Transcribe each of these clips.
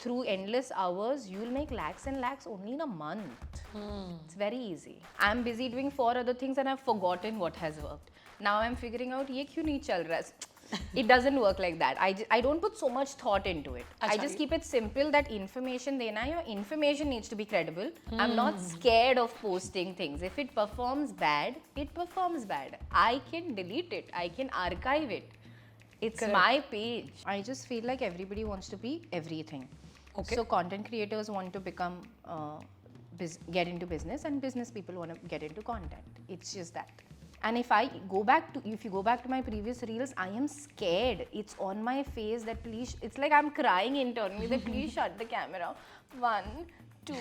through endless hours, you'll make lakhs and lakhs only in a month. It's very easy. I'm busy doing 4 other things and I've forgotten what has worked. Now I'm figuring out, ye kyun nahi chal raha hai? It doesn't work like that. I don't put so much thought into it. I just keep it simple that information dena, your information needs to be credible. I'm not scared of posting things. If it performs bad, it performs bad. I can delete it. I can archive it. It's my page. I just feel like everybody wants to be everything. Okay. So content creators want to become, get into business, and business people want to get into content. It's just that. And if you go back to my previous reels, I am scared. It's on my face that please, it's like I'm crying internally that please shut the camera. 1, 2,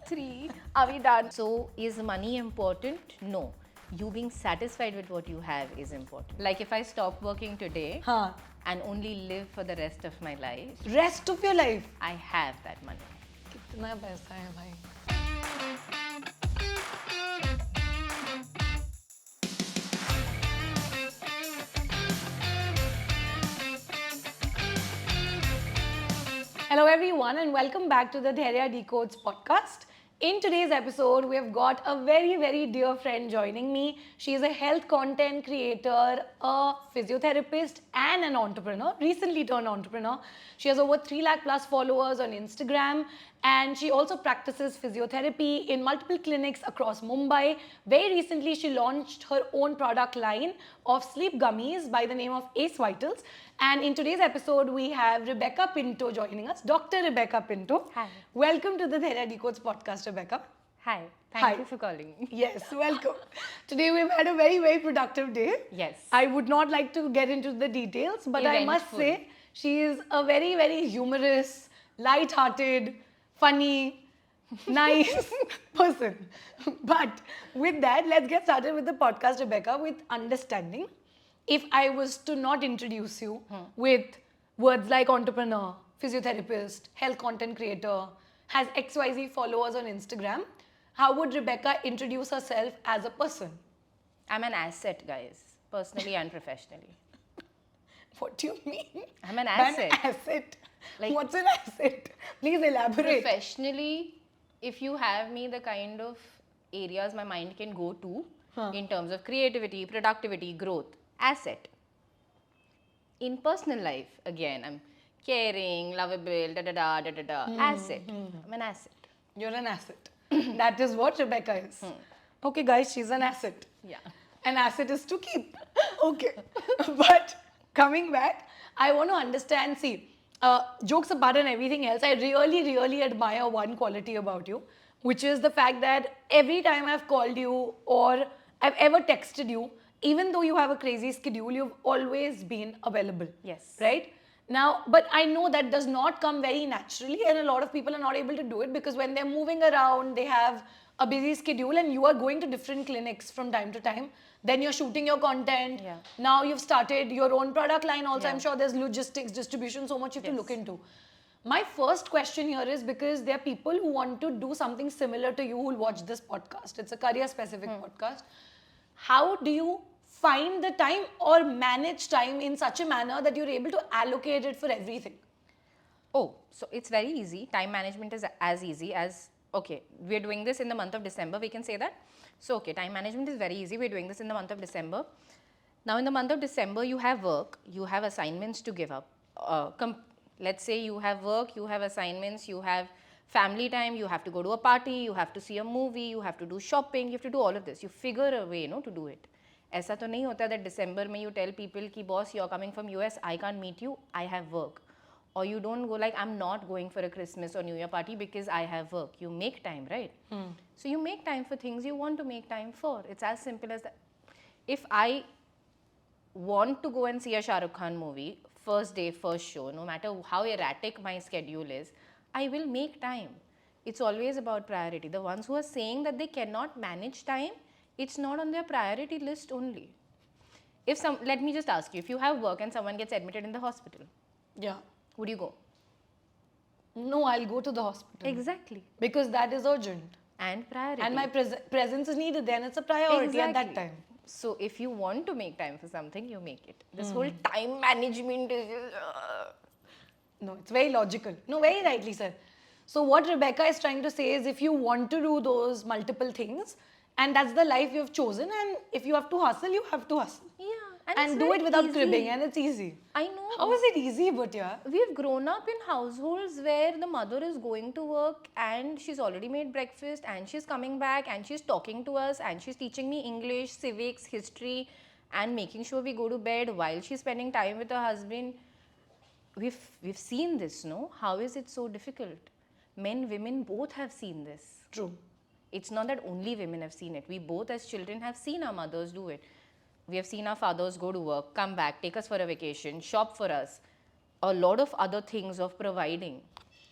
3, are we done? So is money important? No. You being satisfied with what you have is important. Like if I stop working today and only live for the rest of my life. Rest of your life? I have that money. कितना पैसा है भाई? Hello everyone and welcome back to the Dhairya Decodes podcast. In today's episode, we have got a very, very dear friend joining me. She is a health content creator, a physiotherapist and an entrepreneur, recently turned entrepreneur. She has over 3 lakh plus followers on Instagram and she also practices physiotherapy in multiple clinics across Mumbai. Very recently, she launched her own product line of Sleep Gummies by the name of Ace Vitals. And in today's episode, we have Rebecca Pinto joining us, Dr. Rebecca Pinto. Hi. Welcome to the Dhairya Decodes podcast, Rebecca. Hi. Thank you for calling me. Yes, welcome. Today we've had a very, very productive day. Yes. I would not like to get into the details, but I must say she is a very, very humorous, light-hearted, funny, nice person. But with that, let's get started with the podcast, Rebecca, with understanding. If I was to not introduce you with words like entrepreneur, physiotherapist, health content creator, has XYZ followers on Instagram, how would Rebecca introduce herself as a person? I'm an asset, guys, personally and professionally. What do you mean? I'm an asset. An asset? Like, what's an asset? Please elaborate. Professionally, if you have me, the kind of areas my mind can go to in terms of creativity, productivity, growth, asset. In personal life, again, I'm caring, lovable, asset. I'm an asset. You're an asset. That is what Rebecca is. Okay, guys, she's an asset. Yeah. An asset is to keep. Okay. But coming back, I want to understand, jokes apart and everything else, I really, really admire one quality about you, which is the fact that every time I've called you or I've ever texted you, even though you have a crazy schedule, you've always been available. Yes. Right? Now, but I know that does not come very naturally and a lot of people are not able to do it because when they're moving around, they have a busy schedule and you are going to different clinics from time to time. Then you're shooting your content. Yeah. Now you've started your own product line also. Yeah. I'm sure there's logistics, distribution, so much you have to look into. My first question here is because there are people who want to do something similar to you who will watch this podcast. It's a career specific podcast. How do you find the time or manage time in such a manner that you're able to allocate it for everything? Oh, so it's very easy. Time management is as easy as, okay, we're doing this in the month of December, we can say that. So, okay, time management is very easy. We're doing this in the month of December. Now, in the month of December, you have work, you have assignments to give up. Let's say you have work, you have assignments, you have family time, you have to go to a party, you have to see a movie, you have to do shopping, you have to do all of this. You figure a way, to do it. ऐसा तो नहीं होता that December में you tell people कि boss, you're coming from US, I can't meet you, I have work. Or you don't go like, I'm not going for a Christmas or New Year party because I have work. You make time, right? So you make time for things you want to make time for. It's as simple as that. If I want to go and see a Shah Rukh Khan movie, first day, first show, no matter how erratic my schedule is, I will make time. It's always about priority. The ones who are saying that they cannot manage time, it's not on their priority list only. Let me just ask you, if you have work and someone gets admitted in the hospital, would you go? No, I'll go to the hospital. Exactly. Because that is urgent. And priority. And my presence is needed then. It's a priority at that time. So if you want to make time for something, you make it. This whole time management is No, it's very logical. No, very rightly said. So what Rebecca is trying to say is if you want to do those multiple things and that's the life you've chosen and if you have to hustle, you have to hustle. Yeah. And it's do very it without easy. cribbing and it's easy. I know. How is it easy, but yeah? We've grown up in households where the mother is going to work and she's already made breakfast and she's coming back and she's talking to us and she's teaching me English, civics, history and making sure we go to bed while she's spending time with her husband. We've seen this, no? How is it so difficult? Men, women both have seen this. True. It's not that only women have seen it. We both as children have seen our mothers do it. We have seen our fathers go to work, come back, take us for a vacation, shop for us. A lot of other things of providing.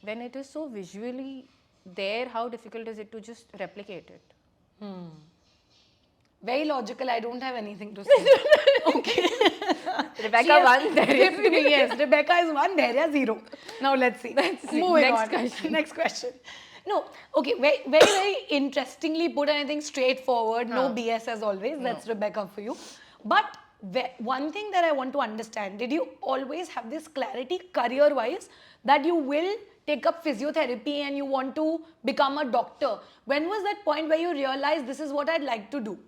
When it is so visually there, how difficult is it to just replicate it? Very logical. I don't have anything to say. Okay. Rebecca won. Yes, Rebecca is 1, Dhairya 0. Now let's see. Moving Next on. question. Next question. No, okay, very, very, very interestingly put and I think straightforward, no BS as always. That's Rebecca for you. But one thing that I want to understand, did you always have this clarity career-wise that you will take up physiotherapy and you want to become a doctor? When was that point where you realized this is what I'd like to do?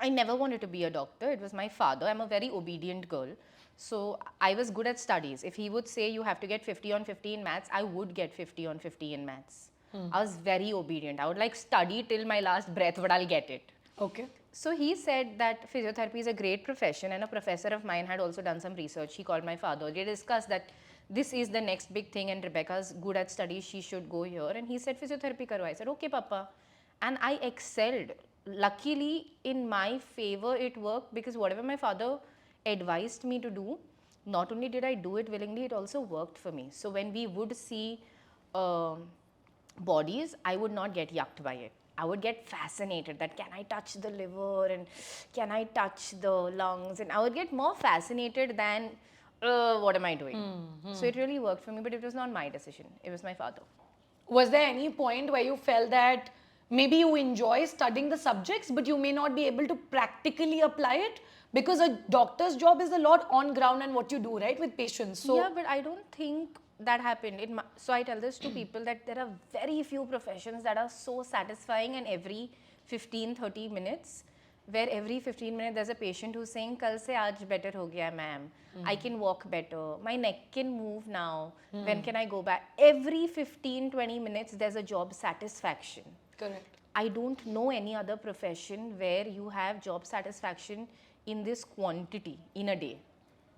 I never wanted to be a doctor. It was my father. I'm a very obedient girl. So I was good at studies. If he would say you have to get 50 on 50 in maths, I would get 50 on 50 in maths. I was very obedient. I would like study till my last breath, but I'll get it. Okay. So he said that physiotherapy is a great profession and a professor of mine had also done some research. He called my father. They discussed that this is the next big thing and Rebecca's good at studies. She should go here. And he said, physiotherapy karo. I said, okay, Papa. And I excelled. Luckily, in my favor, it worked because whatever my father advised me to do, not only did I do it willingly, it also worked for me. So when we would see bodies, I would not get yucked by it. I would get fascinated that can I touch the liver and can I touch the lungs, and I would get more fascinated than what am I doing. So it really worked for me, but it was not my decision. It was my father. Was there any point where you felt that maybe you enjoy studying the subjects but you may not be able to practically apply it? Because a doctor's job is a lot on ground and what you do, right, with patients. So yeah, but I don't think that happened. So I tell this to people that there are very few professions that are so satisfying, and every 15-30 minutes, where every 15 minutes there's a patient who's saying, Kal se aaj better ho gaya, ma'am. I can walk better. My neck can move now. When can I go back? Every 15-20 minutes there's a job satisfaction. correct. I don't know any other profession where you have job satisfaction in this quantity in a day.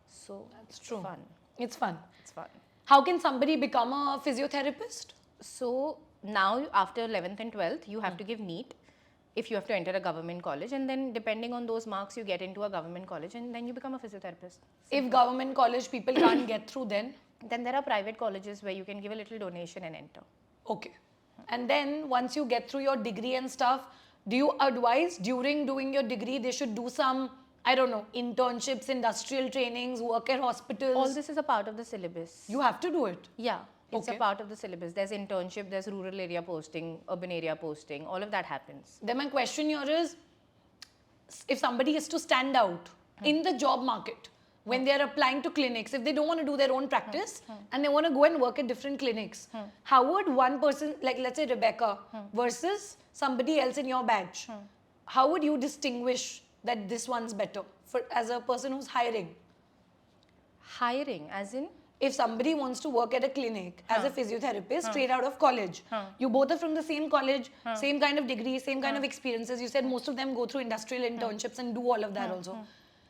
So That's true. Fun. It's fun. It's fun. How can somebody become a physiotherapist? So now after 11th and 12th, you have to give NEET if you have to enter a government college, and then depending on those marks, you get into a government college and then you become a physiotherapist. If government college people can't get through, then Then there are private colleges where you can give a little donation and enter. okay. And then once you get through your degree and stuff, do you advise during doing your degree they should do some, I don't know, internships, industrial trainings, work at hospitals? All this is a part of the syllabus. You have to do it. Yeah, it's Okay. a part of the syllabus. There's internship, there's rural area posting, urban area posting, all of that happens. Then my question here is, if somebody is to stand out in the job market, when they are applying to clinics, if they don't want to do their own practice and they want to go and work at different clinics, how would one person, like let's say Rebecca versus somebody else in your batch, how would you distinguish that this one's better for as a person who's hiring? Hiring, as in? If somebody wants to work at a clinic as a physiotherapist straight out of college, you both are from the same college, same kind of degree, same kind of experiences. You said most of them go through industrial internships and do all of that also.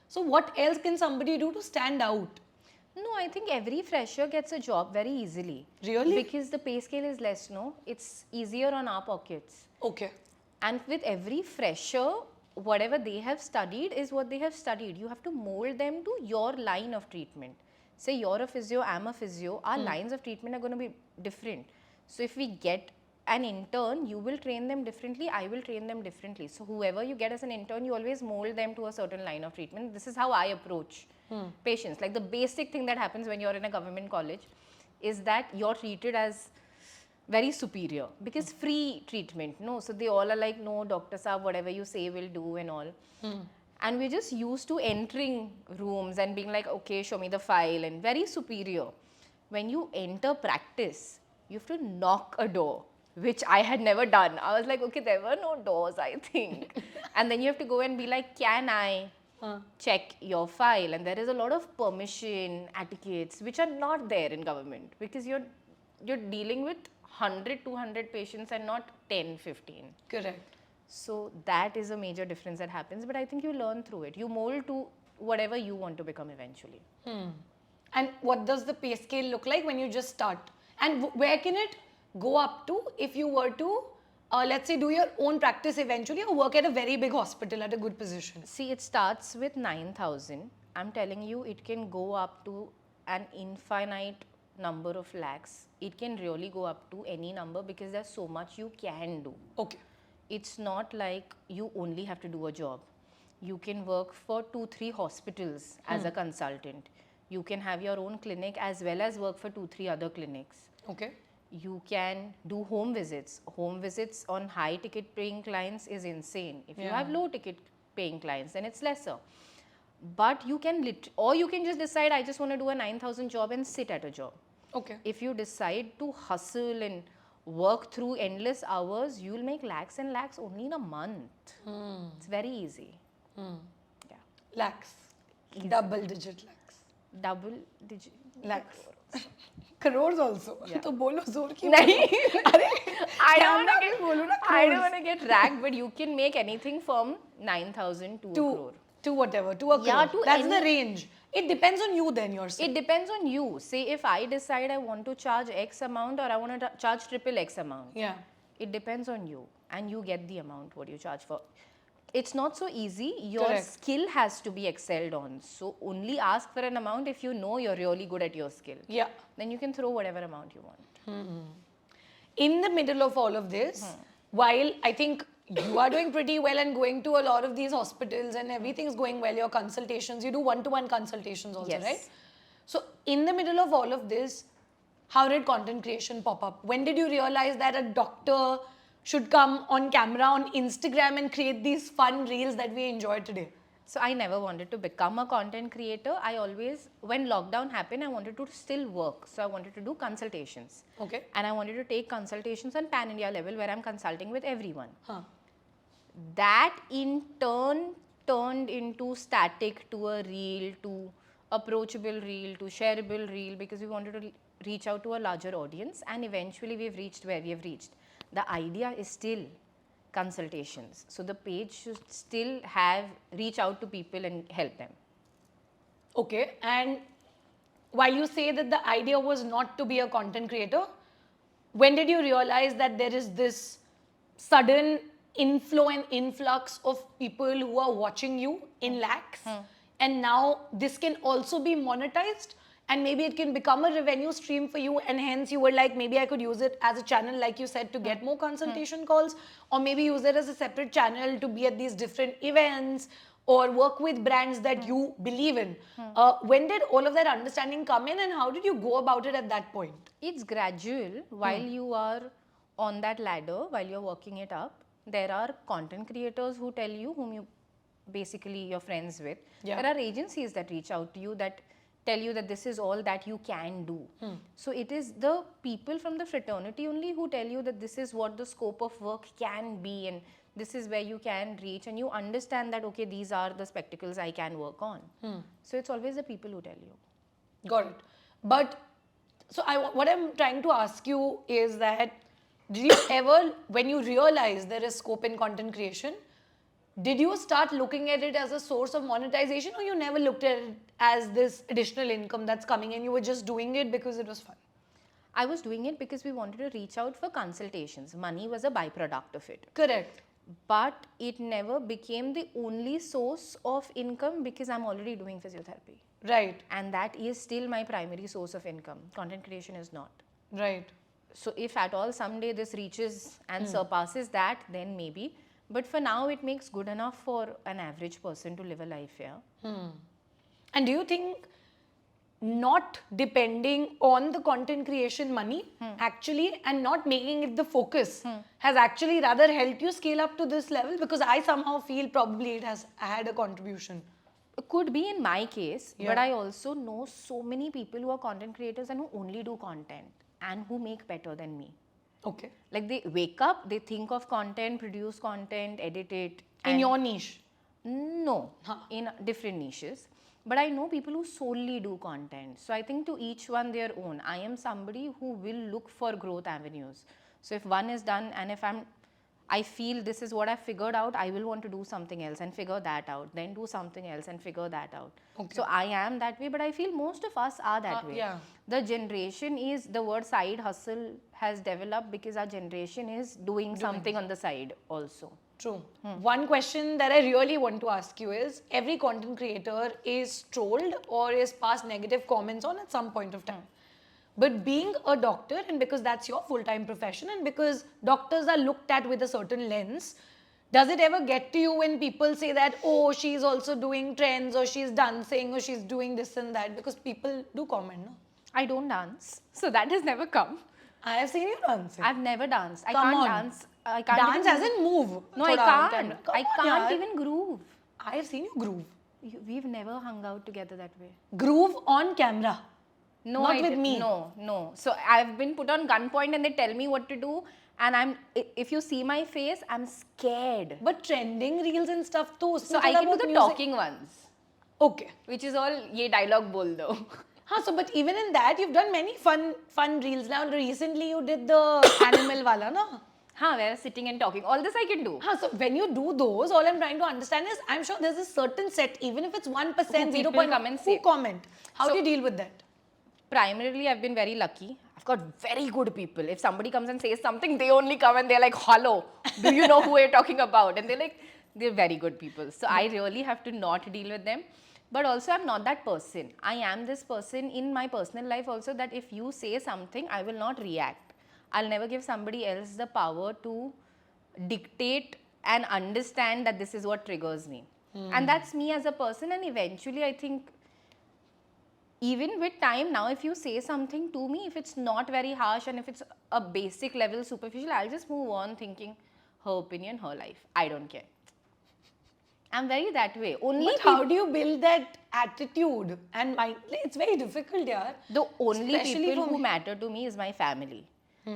So what else can somebody do to stand out? No, I think every fresher gets a job very easily. Really? Because the pay scale is less, no? It's easier on our pockets. Okay. And with every fresher, whatever they have studied is what they have studied. You have to mold them to your line of treatment. Say you're a physio, I'm a physio, our lines of treatment are going to be different. So if we get an intern, you will train them differently, I will train them differently. So whoever you get as an intern, you always mold them to a certain line of treatment. This is how I approach patients. Like the basic thing that happens when you're in a government college is that you're treated as very superior because free treatment, no? So they all are like, no, Dr. Saab, whatever you say will do and all. And we're just used to entering rooms and being like, okay, show me the file, and very superior. when you enter practice, you have to knock a door, which I had never done. I was like, okay, there were no doors, I think. And then you have to go and be like, can I check your file? And there is a lot of permission etiquettes which are not there in government, because you're dealing with 100, 200 patients and not 10, 15. Correct. So that is a major difference that happens, but I think you learn through it. You mold to whatever you want to become eventually. And what does the pay scale look like when you just start? And where can it go up to if you were to, let's say, do your own practice eventually or work at a very big hospital at a good position? See, it starts with 9,000. I'm telling you, it can go up to an infinite number of lakhs. It can really go up to any number because there's so much you can do. Okay. It's not like you only have to do a job. You can work for 2-3 hospitals as a consultant. You can have your own clinic as well as work for 2-3 other clinics. Okay. You can do home visits. Home visits on high ticket paying clients is insane. If you have low ticket paying clients, then it's lesser. But you can, or you can just decide, I just want to do a 9,000 job and sit at a job. Okay. If you decide to hustle and work through endless hours, you'll make lakhs and lakhs only in a month. It's very easy. Yeah. Lakhs. Double digit lakhs. Double digit. Lakhs. Crores also. Yeah. तो बोलो जोर की नहीं. अरे I camera पे बोलो ना don't want to get ragged, but you can make anything from 9,000 to a crore. to whatever, to a crore. Yeah, to That's the any- range. It depends on you then yourself. It depends on you. Say if I decide I want to charge X amount or I want to charge triple X amount. Yeah. It depends on you and you get the amount what you charge for. It's not so easy. Your Correct. skill has to be excelled on. So only ask for an amount if you know you're really good at your skill. Yeah. Then you can throw whatever amount you want. In the middle of all of this, while I think you are doing pretty well and going to a lot of these hospitals and everything's going well, your consultations, you do one-to-one consultations also, Yes. right? So in the middle of all of this, how did content creation pop up? When did you realize that a doctor should come on camera on Instagram and create these fun reels that we enjoy today? So I never wanted to become a content creator. I always, when lockdown happened, I wanted to still work. So I wanted to do consultations. Okay. And I wanted to take consultations on pan-India level where I'm consulting with everyone. Huh. That in turn turned into static to a reel, to approachable reel, to shareable reel, because we wanted to reach out to a larger audience, and eventually we've reached where we have reached. The idea is still consultations. So the page should still reach out to people and help them. Okay. And while you say that the idea was not to be a content creator, when did you realize that there is this sudden inflow and influx of people who are watching you in lakhs, and now this can also be monetized and maybe it can become a revenue stream for you, and hence you were like, maybe I could use it as a channel, like you said, to get more consultation calls, or maybe use it as a separate channel to be at these different events or work with brands that you believe in. When did all of that understanding come in, and how did you go about it at that point? It's gradual. While you are on that ladder, while you're working it up, there are content creators who tell you, whom you basically you're friends with. Yeah. There are agencies that reach out to you that tell you that this is all that you can do. So it is the people from the fraternity only who tell you that this is what the scope of work can be and this is where you can reach, and you understand that, okay, these are the spectacles I can work on. So it's always the people who tell you. Got it. But so what I'm trying to ask you is that, did you ever, when you realize there is scope in content creation, did you start looking at it as a source of monetization, or you never looked at it as this additional income that's coming in? You were just doing it because it was fun. I was doing it because we wanted to reach out for consultations. Money was a byproduct of it. Correct. But it never became the only source of income because I'm already doing physiotherapy. Right. And that is still my primary source of income. Content creation is not. Right. So if at all someday this reaches and surpasses that, then maybe. But for now, it makes good enough for an average person to live a life here. And do you think not depending on the content creation money actually, and not making it the focus, has actually rather helped you scale up to this level? Because I somehow feel probably it has had a contribution. Could be in my case, Yeah. but I also know so many people who are content creators and who only do content and who make better than me. Okay. Like they wake up, they think of content, produce content, edit it. In and- your niche. No, in different niches. But I know people who solely do content. So I think to each one their own. I am somebody who will look for growth avenues. So if one is done and if I feel this is what I've figured out, I will want to do something else and figure that out. Then do something else and figure that out. Okay. So I am that way, but I feel most of us are that way. Yeah. The generation is, the word side hustle has developed because our generation is doing something on the side also. True. One question that I really want to ask you is, every content creator is trolled or is passed negative comments on at some point of time. But being a doctor, and because that's your full-time profession, and because doctors are looked at with a certain lens, does it ever get to you when people say that, oh, she's also doing trends, or she's dancing, or she's doing this and that? Because people do comment, no? I don't dance, so that has never come. I have seen you dancing. I've never danced. I Come can't on. dance. I can't Dance even as in move. No, I thoda can't. camera. Come I on, can't yaar. even groove. I have seen you groove. We've never hung out together that way. Groove on camera. No, Not with me. No. So I've been put on gunpoint and they tell me what to do, and if you see my face, I'm scared. But trending reels and stuff too. So I can do the talking ones, Okay. which is all ye dialogue bol do. So but even in that, you've done many fun reels. Now recently you did the animal wala, no? Where I'm sitting and talking. All this I can do. So when you do those, all I'm trying to understand is, I'm sure there's a certain set, even if it's 1%, people 0.1, come and who say. comment? How So- do you deal with that? Primarily, I've been very lucky. I've got very good people. If somebody comes and says something, they only come and they're like, hello, do you know who we're talking about? And they're very good people. So I really have to not deal with them. But also, I'm not that person. I am this person in my personal life also, that if you say something, I will not react. I'll never give somebody else the power to dictate and understand that this is what triggers me. And that's me as a person. And eventually, I think, even with time now, if you say something to me, if it's not very harsh and if it's a basic level superficial, I'll just move on thinking, her opinion, her life. I don't care. I'm very that way. Only But how do you build that attitude and mind? It's very difficult, yeah. the only Especially people for who me. matter to me is my family.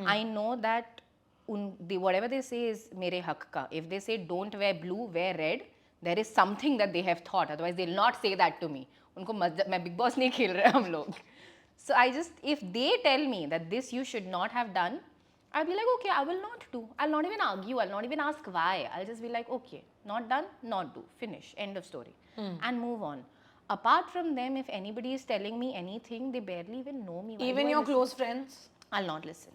I know that whatever they say is mere hak ka. If they say don't wear blue, wear red, there is something that they have thought. Otherwise, they'll not say that to me. उनको मैं Big Boss नहीं खेल रहे हम लोग. So if they tell me that this you should not have done, I'll be like, okay, I will not do. I'll not even argue. I'll not even ask why. I'll just be like, okay, not done, not do. Finish. End of story. And move on. Apart from them, if anybody is telling me anything, they barely even know me. Why Even do I your listen? close friends? I'll not listen.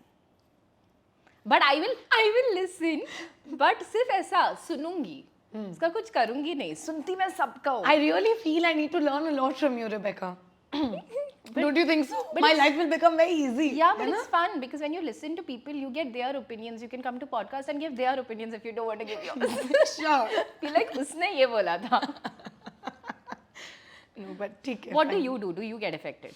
But I will listen. But सिर्फ ऐसा सुनूंगी. इसका कुछ करूंगी नहीं. सुनती मैं सबका हूँ. I really feel I need to learn a lot from you, Rebecca. Don't you think so? My life will become very easy. Yeah, but it's fun because when you listen to people, you get their opinions. You can come to podcast and give their opinions if you don't want to give yours. Sure. Be like, उसने ये बोला था. No, but ठीक है. What do you do? Do you get affected?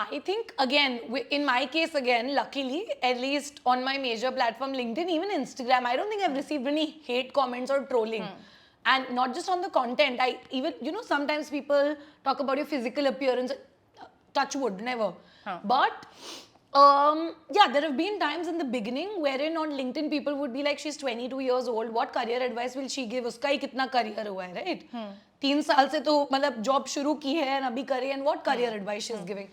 I think, again, in my case, again, luckily, at least on my major platform, LinkedIn, even Instagram, I don't think I've received any hate comments or trolling. And not just on the content. I even, sometimes people talk about your physical appearance. Touch wood, never. But, yeah, there have been times in the beginning wherein on LinkedIn people would be like, she's 22 years old. What career advice will she give? Uska hi kitna career hua hai, right? 3 साल से तो मतलब job शुरू की है and अभी करे, and what career advice she's giving.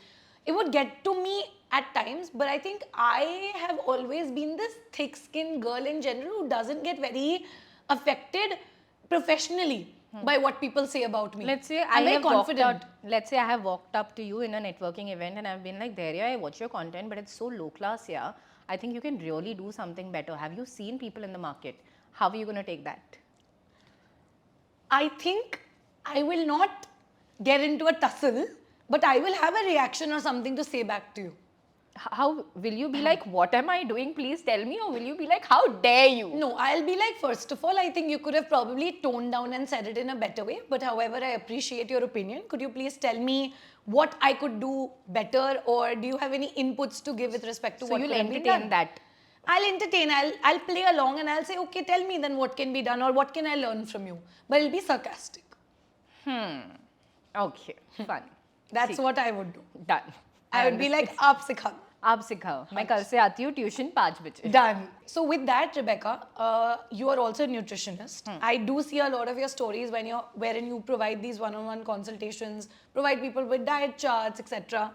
It would get to me at times, but I think I have always been this thick-skinned girl in general who doesn't get very affected professionally by what people say about me. Let's say I'm very confident. Let's say I have walked up to you in a networking event and I've been like, Dhairya, I watch your content, but it's so low class, yeah. I think you can really do something better. Have you seen people in the market? How are you going to take that? I think I will not get into a tussle, but I will have a reaction or something to say back to you. How will you be like, what am I doing? Please tell me. Or will you be like, how dare you? No, I'll be like, first of all, I think you could have probably toned down and said it in a better way. But however, I appreciate your opinion. Could you please tell me what I could do better, or do you have any inputs to give with respect to So what you'll could have been entertain done? that. I'll entertain. I'll play along and I'll say, okay, tell me then what can be done or what can I learn from you. But it'll be sarcastic. Okay, fun. That's what I would do. Done. I would be like, आप सिखा दो. आप सिखाओ मैं कल से आती हूँ ट्यूशन 5 बजे Done. So with that, Rebecca, you are also a nutritionist. I do see a lot of your stories wherein you provide these one-on-one consultations, provide people with diet charts, etc.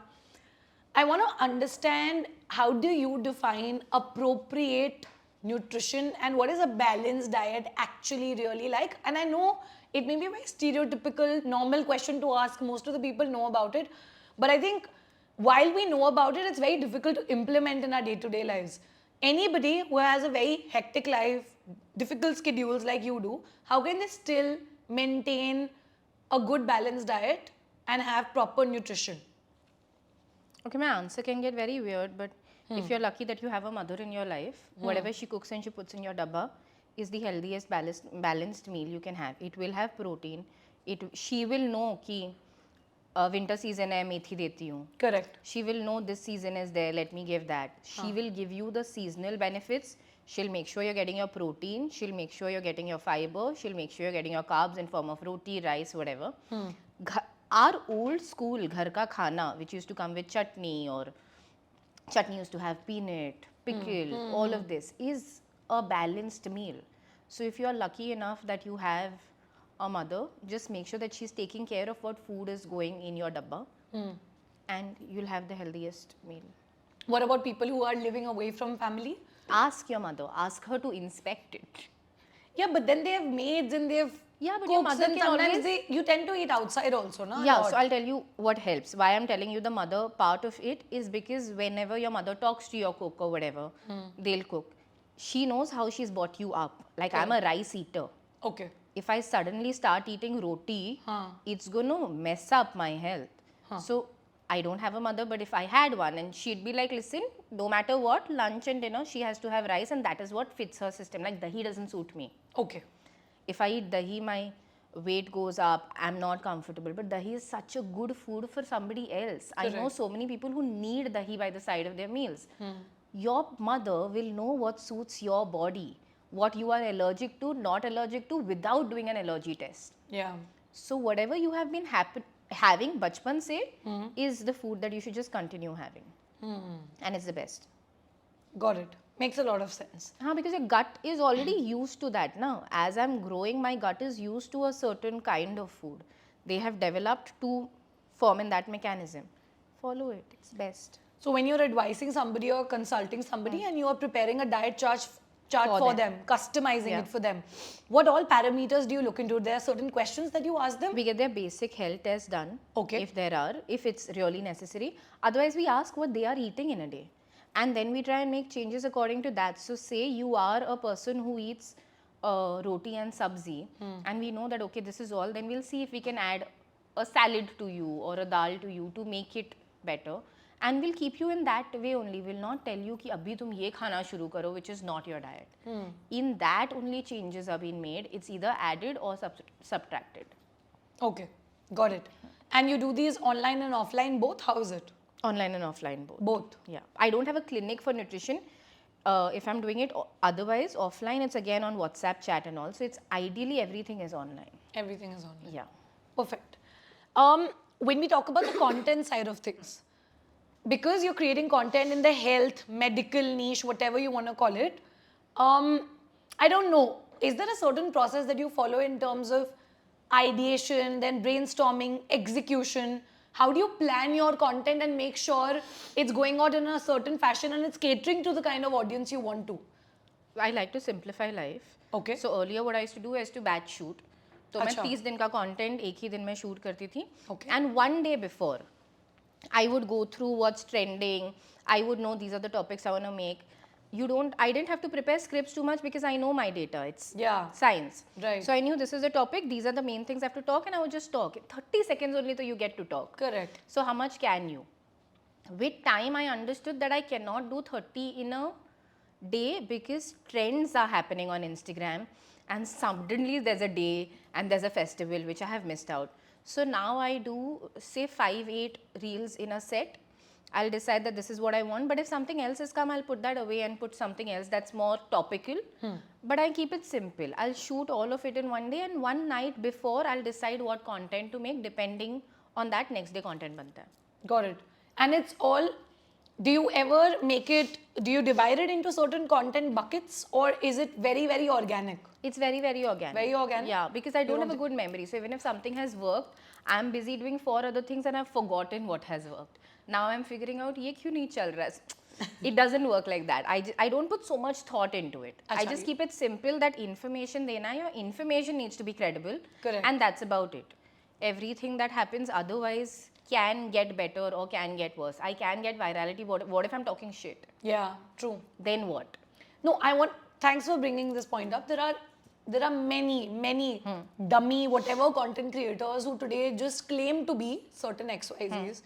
I want to understand, how do you define appropriate nutrition and what is a balanced diet actually really like? And I know it may be a very stereotypical, normal question to ask. Most of the people know about it. But I think while we know about it, it's very difficult to implement in our day-to-day lives. Anybody who has a very hectic life, difficult schedules like you do, how can they still maintain a good balanced diet and have proper nutrition? Okay, my answer can get very weird, but if you're lucky that you have a mother in your life, whatever she cooks and she puts in your dabba is the healthiest balanced meal you can have. It will have protein. She will know कि winter season है मेथी देती हूँ. Correct. She will know this season is there, let me give that. She will give you the seasonal benefits. She'll make sure you're getting your protein. She'll make sure you're getting your fiber. She'll make sure you're getting your carbs in form of roti, rice, whatever. Our old school ghar ka khana, which used to come with chutney, or chutney used to have peanut, pickle, all of this is a balanced meal. So if you're lucky enough that you have a mother, just make sure that she's taking care of what food is going in your dabba, and you'll have the healthiest meal. What about people who are living away from family? Ask your mother, ask her to inspect it. Yeah, but then they have maids and they have Yeah, but your cooks, mother and can sometimes always- you tend to eat outside also, no? Yeah, so I'll tell you what helps. Why I'm telling you the mother part of it is because whenever your mother talks to your cook or whatever, they'll cook. She knows how she's brought you up. Like, I'm a rice eater. Okay. If I suddenly start eating roti, it's going to mess up my health. So I don't have a mother, but if I had one, and she'd be like, listen, no matter what, lunch and dinner, she has to have rice, and that is what fits her system. Like, dahi doesn't suit me. Okay. If I eat dahi, my weight goes up, I'm not comfortable. But dahi is such a good food for somebody else. I know so many people who need dahi by the side of their meals. Your mother will know what suits your body, what you are allergic to, not allergic to, without doing an allergy test. Yeah. So whatever you have been having bachpan se is the food that you should just continue having. And it's the best. Got it. Makes a lot of sense. Because your gut is already used to that now. As I'm growing, my gut is used to a certain kind of food. They have developed to form in that mechanism. Follow it. It's best. So when you're advising somebody or consulting somebody and you are preparing a diet chart for them, customizing it for them, what all parameters do you look into? There are certain questions that you ask them? We get their basic health tests done. Okay. If there are, if it's really necessary. Otherwise, we ask what they are eating in a day. And then we try and make changes according to that. So say you are a person who eats roti and sabzi, and we know that, okay, this is all, then we'll see if we can add a salad to you or a dal to you to make it better. And we'll keep you in that way only. We'll not tell you कि अभी तुम ये खाना शुरू करो, which is not your diet. In that only changes are being made. It's either added or subtracted. Okay, got it. And you do these online and offline both? How is it? Online and offline both. Both. Yeah. I don't have a clinic for nutrition. If I'm doing it otherwise, offline, it's again on WhatsApp chat and all. So it's ideally everything is online. Everything is online. Yeah. Perfect. When we talk about the content side of things, because you're creating content in the health, medical niche, whatever you want to call it, I don't know, is there a certain process that you follow in terms of ideation, then brainstorming, execution? How do you plan your content and make sure it's going out in a certain fashion and it's catering to the kind of audience you want to? I like to simplify life. Okay. So earlier what I used to do is to batch shoot. तो मैं 30 दिन का content एक ही दिन में shoot करती थी. Okay. And one day before, I would go through what's trending. I would know these are the topics I want to make. I didn't have to prepare scripts too much because I know my data. It's science. Right. So I knew this is the topic. These are the main things I have to talk, and I would just talk. 30 seconds only so you get to talk. Correct. So how much can you? With time, I understood that I cannot do 30 in a day because trends are happening on Instagram, and suddenly there's a day and there's a festival which I have missed out. So now I do say 5-8 reels in a set, I'll decide that this is what I want, but if something else has come, I'll put that away and put something else that's more topical. But I keep it simple. I'll shoot all of it in one day, and one night before I'll decide what content to make depending on that next day content banta hai. Got it. And it's all, do you ever do you divide it into certain content buckets, or is it very, very organic? It's very, very organic. Very organic? Yeah, because I don't have a good memory. So even if something has worked, I'm busy doing 4 other things and I've forgotten what has worked. Now I'm figuring out, ye kyun nahi chal raha hai? It doesn't work like that. I don't put so much thought into it. I just keep it simple that information dena, your information needs to be credible. Correct. And that's about it. Everything that happens otherwise can get better or can get worse. I can get virality. What if I'm talking shit? Yeah, true. Then what? No, thanks for bringing this point up. There are many dummy whatever content creators who today just claim to be certain XYZs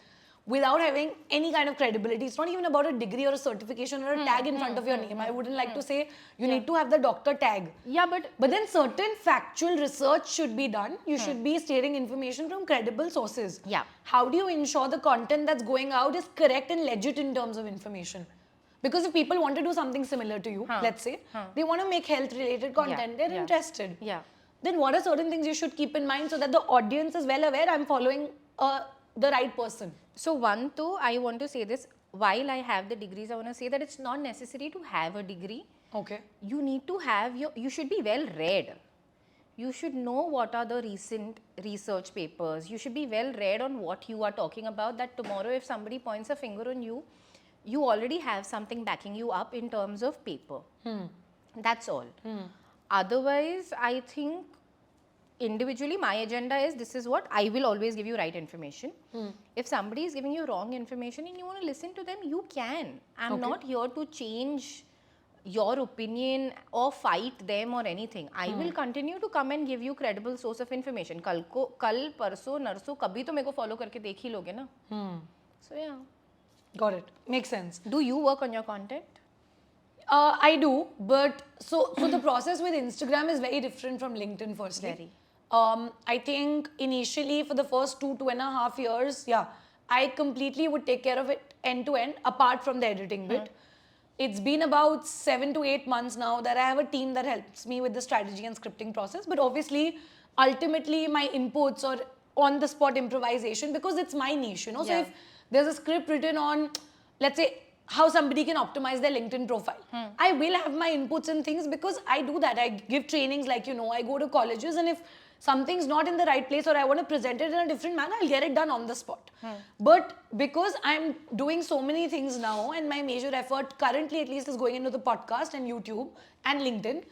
without having any kind of credibility. It's not even about a degree or a certification or a tag in front of your name. I wouldn't like to say you need to have the doctor tag. Yeah, but then certain factual research should be done. You should be stating information from credible sources. Yeah. How do you ensure the content that's going out is correct and legit in terms of information? Because if people want to do something similar to you, let's say, they want to make health-related content, they're interested. Yeah. Then what are certain things you should keep in mind so that the audience is well aware I'm following the right person? So one, though, I want to say this, while I have the degrees, I want to say that it's not necessary to have a degree. Okay. You need to have you should be well read. You should know what are the recent research papers. You should be well read on what you are talking about, that tomorrow if somebody points a finger on you, you already have something backing you up in terms of paper. That's all. Otherwise, I think individually my agenda is this is what I will always give you right information. If somebody is giving you wrong information and you want to listen to them, you can. I'm not here to change your opinion or fight them or anything. I will continue to come and give you credible source of information. Kal parso narso kabhi to meko follow karke dekh hi loge na. So yeah. Got it. Makes sense. Do you work on your content? I do, but so the process with Instagram is very different from LinkedIn firstly. Very. I think initially for the first 2.5 years, I completely would take care of it end to end apart from the editing bit. It's been about 7 to 8 months now that I have a team that helps me with the strategy and scripting process, but obviously ultimately my inputs are on the spot improvisation because it's my niche, So if there's a script written on, let's say, how somebody can optimize their LinkedIn profile. I will have my inputs and things because I do that. I give trainings I go to colleges, and if something's not in the right place or I want to present it in a different manner, I'll get it done on the spot. But because I'm doing so many things now and my major effort currently at least is going into the podcast and YouTube and LinkedIn,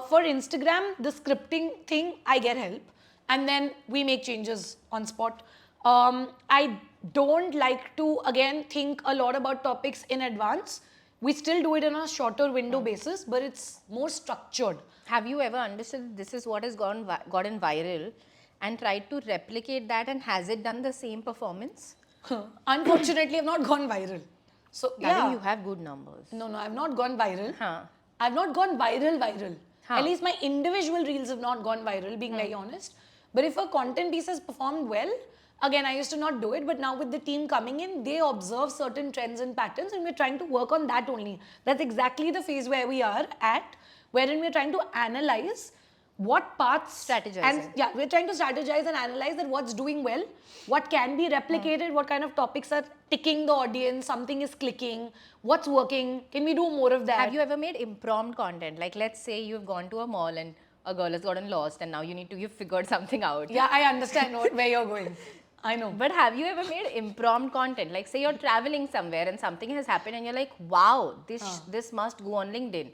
for Instagram, the scripting thing, I get help. And then we make changes on spot. I don't like to, again, think a lot about topics in advance. We still do it on a shorter window basis, but it's more structured. Have you ever understood this is what has gotten viral and tried to replicate that, and has it done the same performance? Unfortunately, I've not gone viral. So, Darling, you have good numbers. No, I've not gone viral. I've not gone viral. At least my individual reels have not gone viral, being very honest. But if a content piece has performed well, again, I used to not do it, but now with the team coming in, they observe certain trends and patterns and we're trying to work on that only. That's exactly the phase where we are at, wherein we're trying to analyze what paths... Strategizing. And we're trying to strategize and analyze that what's doing well, what can be replicated, what kind of topics are ticking the audience, something is clicking, what's working, can we do more of that? Have you ever made impromptu content? Like, let's say you've gone to a mall and a girl has gotten lost and now you've figured something out. Yeah, I understand where you're going. I know. But have you ever made impromptu content? Like, say you're traveling somewhere and something has happened and you're like, wow, this must go on LinkedIn.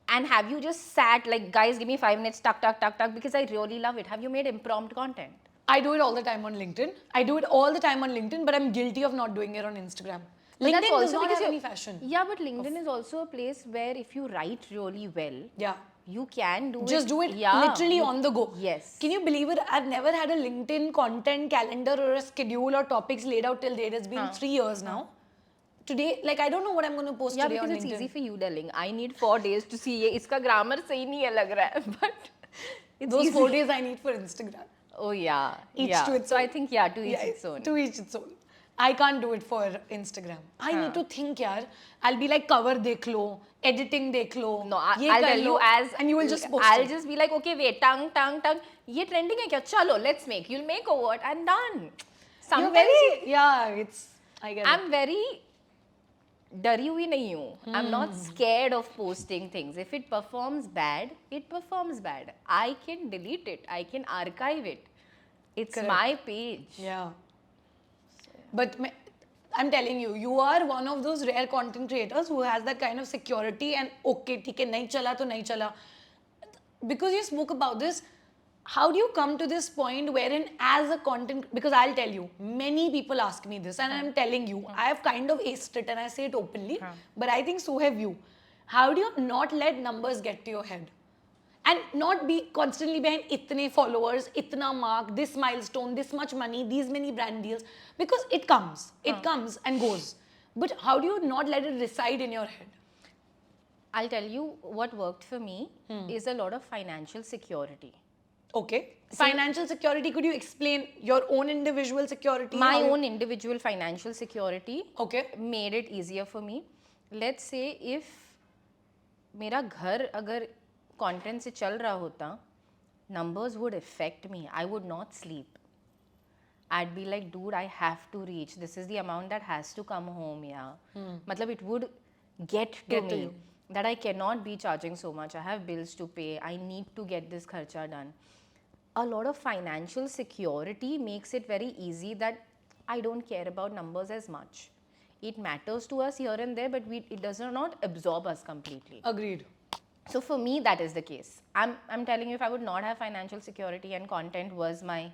And have you just sat like, guys, give me 5 minutes, tuck, because I really love it. Have you made impromptu content? I do it all the time on LinkedIn. But I'm guilty of not doing it on Instagram. But LinkedIn also does not because have any fashion. Yeah, but LinkedIn is also a place where if you write really well, you can just do it literally on the go. Yes. Can you believe it? I've never had a LinkedIn content calendar or a schedule or topics laid out till date. It's been 3 years now. Today, like, I don't know what I'm going to post today on LinkedIn. Yeah, because it's easy for you, darling. I need 4 days to see ये इसका grammar सही नहीं है लग रहा है, but it's those easy. 4 days I need for Instagram. Oh yeah, Each to its so own. I think to each its own. To each its own. I can't do it for Instagram. I need to think, yaar. I'll be like, cover dekh lo, editing dekh lo. No, ye I'll kar tell lo, you as and you will just post I'll it. just be like, okay, wait, tongue. Ye trending hai kya? Chalo, let's make. You'll make a word and done. You're Sometimes very, yeah, it's, I get it. I'm very डरी हुई नहीं हूँ. I'm not scared of posting things. If it performs bad, it performs bad. I can delete it. I can archive it. It's Correct. my page. Yeah. But I'm telling you, you are one of those rare content creators who has that kind of security and okay, theek hai, nahi chala to nahi chala. Because you spoke about this, how do you come to this point wherein as a content, because I'll tell you, many people ask me this and I'm telling you, I have kind of aced it and I say it openly, but I think so have you. How do you not let numbers get to your head? And not be constantly behind itne followers, itna mark, this milestone, this much money, these many brand deals, because it comes and goes. But how do you not let it reside in your head? I'll tell you what worked for me is a lot of financial security. Okay. Financial security, could you explain your own individual security? My own individual financial security Okay. made it easier for me. Let's say if मेरा घर अगर content से चल रहा होता, numbers would affect me. I would not sleep. I'd be like, dude, I have to reach. This is the amount that has to come home, yeah. Matlab, it would get to me that I cannot be charging so much. I have bills to pay. I need to get this kharcha done. A lot of financial security makes it very easy that I don't care about numbers as much. It matters to us here and there, but it does not absorb us completely. Agreed. So for me, that is the case. I'm telling you, if I would not have financial security and content was my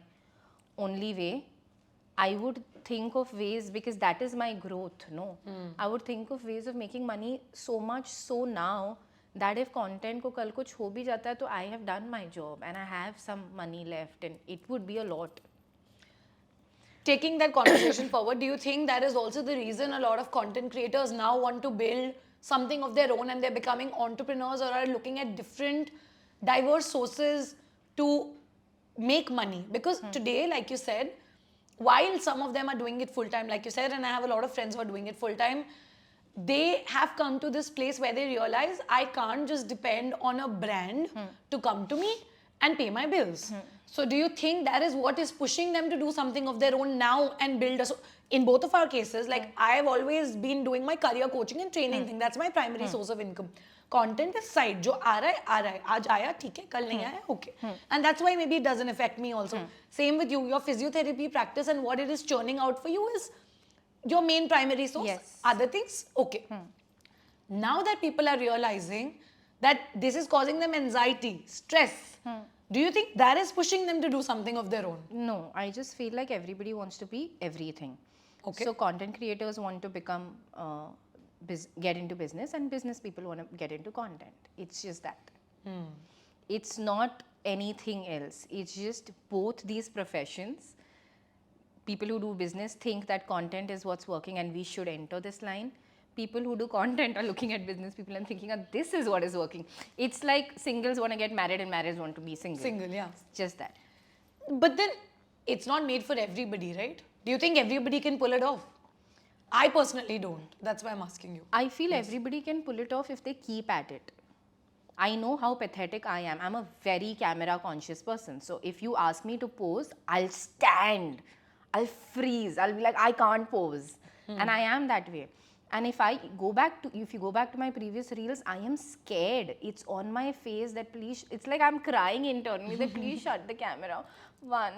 only way, I would think of ways, because that is my growth, no? I would think of ways of making money so much so now that if content ko kal kuch ho bhi jata hai, to I have done my job and I have some money left and it would be a lot. Taking that conversation forward, do you think that is also the reason a lot of content creators now want to build something of their own and they're becoming entrepreneurs or are looking at different diverse sources to make money? Because today, like you said, while some of them are doing it full time, like you said, and I have a lot of friends who are doing it full time, they have come to this place where they realize I can't just depend on a brand to come to me and pay my bills. So do you think that is what is pushing them to do something of their own now and build a... So in both of our cases, like I have always been doing my career coaching and training thing. That's my primary source of income. Content is side. Jo aa raha hai. Aaj aaya, theek hai. Kal nahi aaya, okay. And that's why maybe it doesn't affect me also. Same with you. Your physiotherapy practice and what it is churning out for you is your main primary source. Yes. Other things, okay. Now that people are realizing that this is causing them anxiety, stress, do you think that is pushing them to do something of their own? No, I just feel like everybody wants to be everything. Okay. So content creators want to become, get into business, and business people want to get into content. It's just that. It's not anything else. It's just both these professions. People who do business think that content is what's working and we should enter this line. People who do content are looking at business people and thinking, oh, this is what is working. It's like singles want to get married and marrieds want to be single. Single, yeah. It's just that. But then it's not made for everybody, right? Do you think everybody can pull it off? I personally don't. That's why I'm asking you. I feel everybody can pull it off if they keep at it. I know how pathetic I am. I'm a very camera conscious person. So if you ask me to pose, I'll stand. I'll freeze. I'll be like, I can't pose. And I am that way. And if you go back to my previous reels, I am scared. It's on my face that please, it's like I'm crying internally that please shut the camera. 1,